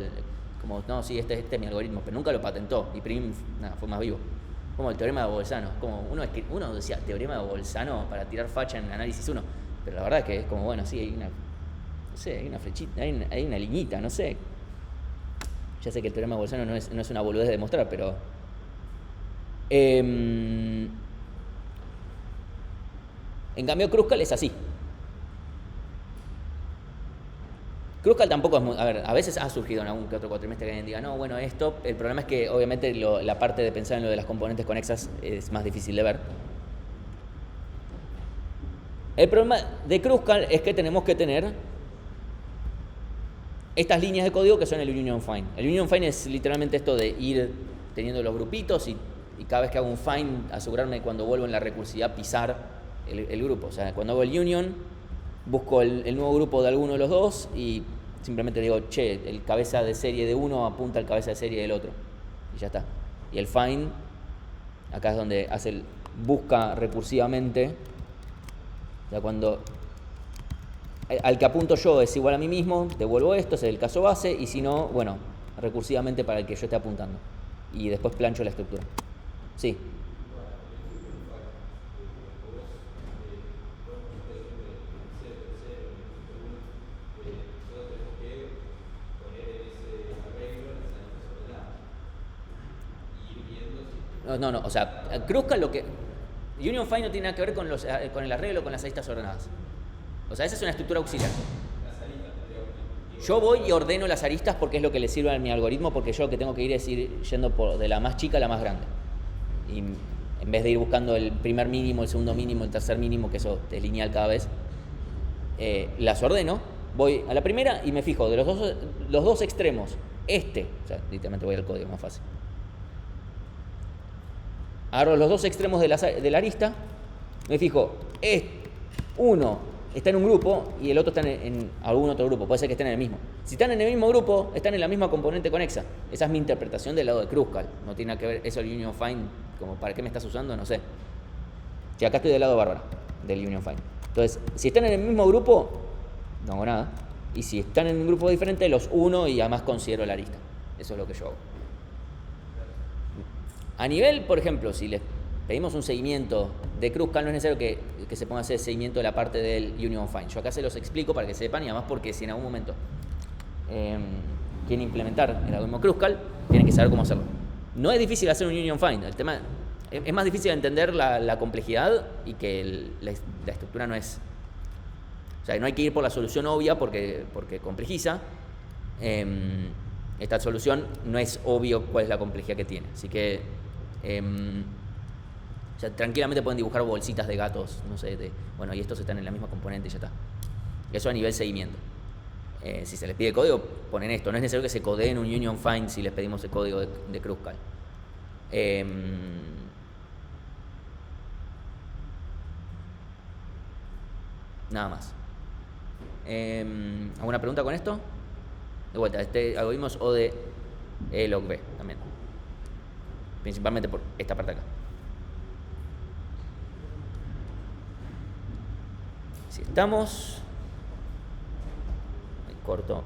como, no, sí, este es mi algoritmo, pero nunca lo patentó, y prim fue más vivo. Como el teorema de Bolzano, como uno decía teorema de Bolzano para tirar facha en análisis 1, pero la verdad es que es como, bueno, sí, hay una flechita, hay una liñita, no sé. Ya sé que el teorema de Bolzano no es una boludez de demostrar, pero en cambio Kruskal es así. Kruskal tampoco es muy... A ver, a veces ha surgido en algún que otro cuatrimestre que alguien diga, no, bueno, esto... El problema es que, obviamente, la parte de pensar en lo de las componentes conexas es más difícil de ver. El problema de Kruskal es que tenemos que tener estas líneas de código que son el union find. El union find es literalmente esto de ir teniendo los grupitos y cada vez que hago un find, asegurarme cuando vuelvo en la recursividad pisar el grupo. O sea, cuando hago el union... busco el nuevo grupo de alguno de los dos y simplemente digo, che, el cabeza de serie de uno apunta al cabeza de serie del otro. Y ya está. Y el find, acá es donde busca recursivamente. O sea, cuando al que apunto yo es igual a mí mismo, devuelvo esto, ese es el caso base, y si no, bueno, recursivamente para el que yo esté apuntando. Y después plancho la estructura. Sí. No, o sea, Kruskal Union Find no tiene nada que ver con el arreglo con las aristas ordenadas. O sea, esa es una estructura auxiliar. Yo voy y ordeno las aristas porque es lo que le sirve a mi algoritmo, porque yo lo que tengo que ir es ir yendo de la más chica a la más grande. y en vez de ir buscando el primer mínimo, el segundo mínimo, el tercer mínimo, que eso es lineal cada vez, las ordeno, voy a la primera y me fijo de los dos extremos, o sea, literalmente voy al código más fácil. Agarro los dos extremos de la arista, me fijo, uno está en un grupo y el otro está en algún otro grupo, puede ser que estén en el mismo. Si están en el mismo grupo, están en la misma componente conexa. Esa es mi interpretación del lado de Kruskal. No tiene nada que ver eso el Union Find, como para qué me estás usando, no sé. Si acá estoy del lado bárbaro del Union Find. Entonces, si están en el mismo grupo, no hago nada. Y si están en un grupo diferente, los uno y además considero la lista. Eso es lo que yo hago. A nivel, por ejemplo, si les pedimos un seguimiento de Kruskal, no es necesario que se ponga a hacer el seguimiento de la parte del Union Find. Yo acá se los explico para que sepan y además porque si en algún momento quieren implementar el algoritmo Kruskal, tienen que saber cómo hacerlo. No es difícil hacer un Union Find. El tema es más difícil entender la complejidad y que la estructura no es... O sea, no hay que ir por la solución obvia porque complejiza. Esta solución no es obvio cuál es la complejidad que tiene. Así que o sea, tranquilamente pueden dibujar bolsitas de gatos, no sé, bueno, y estos están en la misma componente y ya está. Eso a nivel seguimiento. Si se les pide código, ponen esto. No es necesario que se codeen un Union Find si les pedimos el código de Kruskal. Nada más. ¿Alguna pregunta con esto? De vuelta, este algoritmo es O de E log B también. Principalmente por esta parte acá. Si estamos... Corto.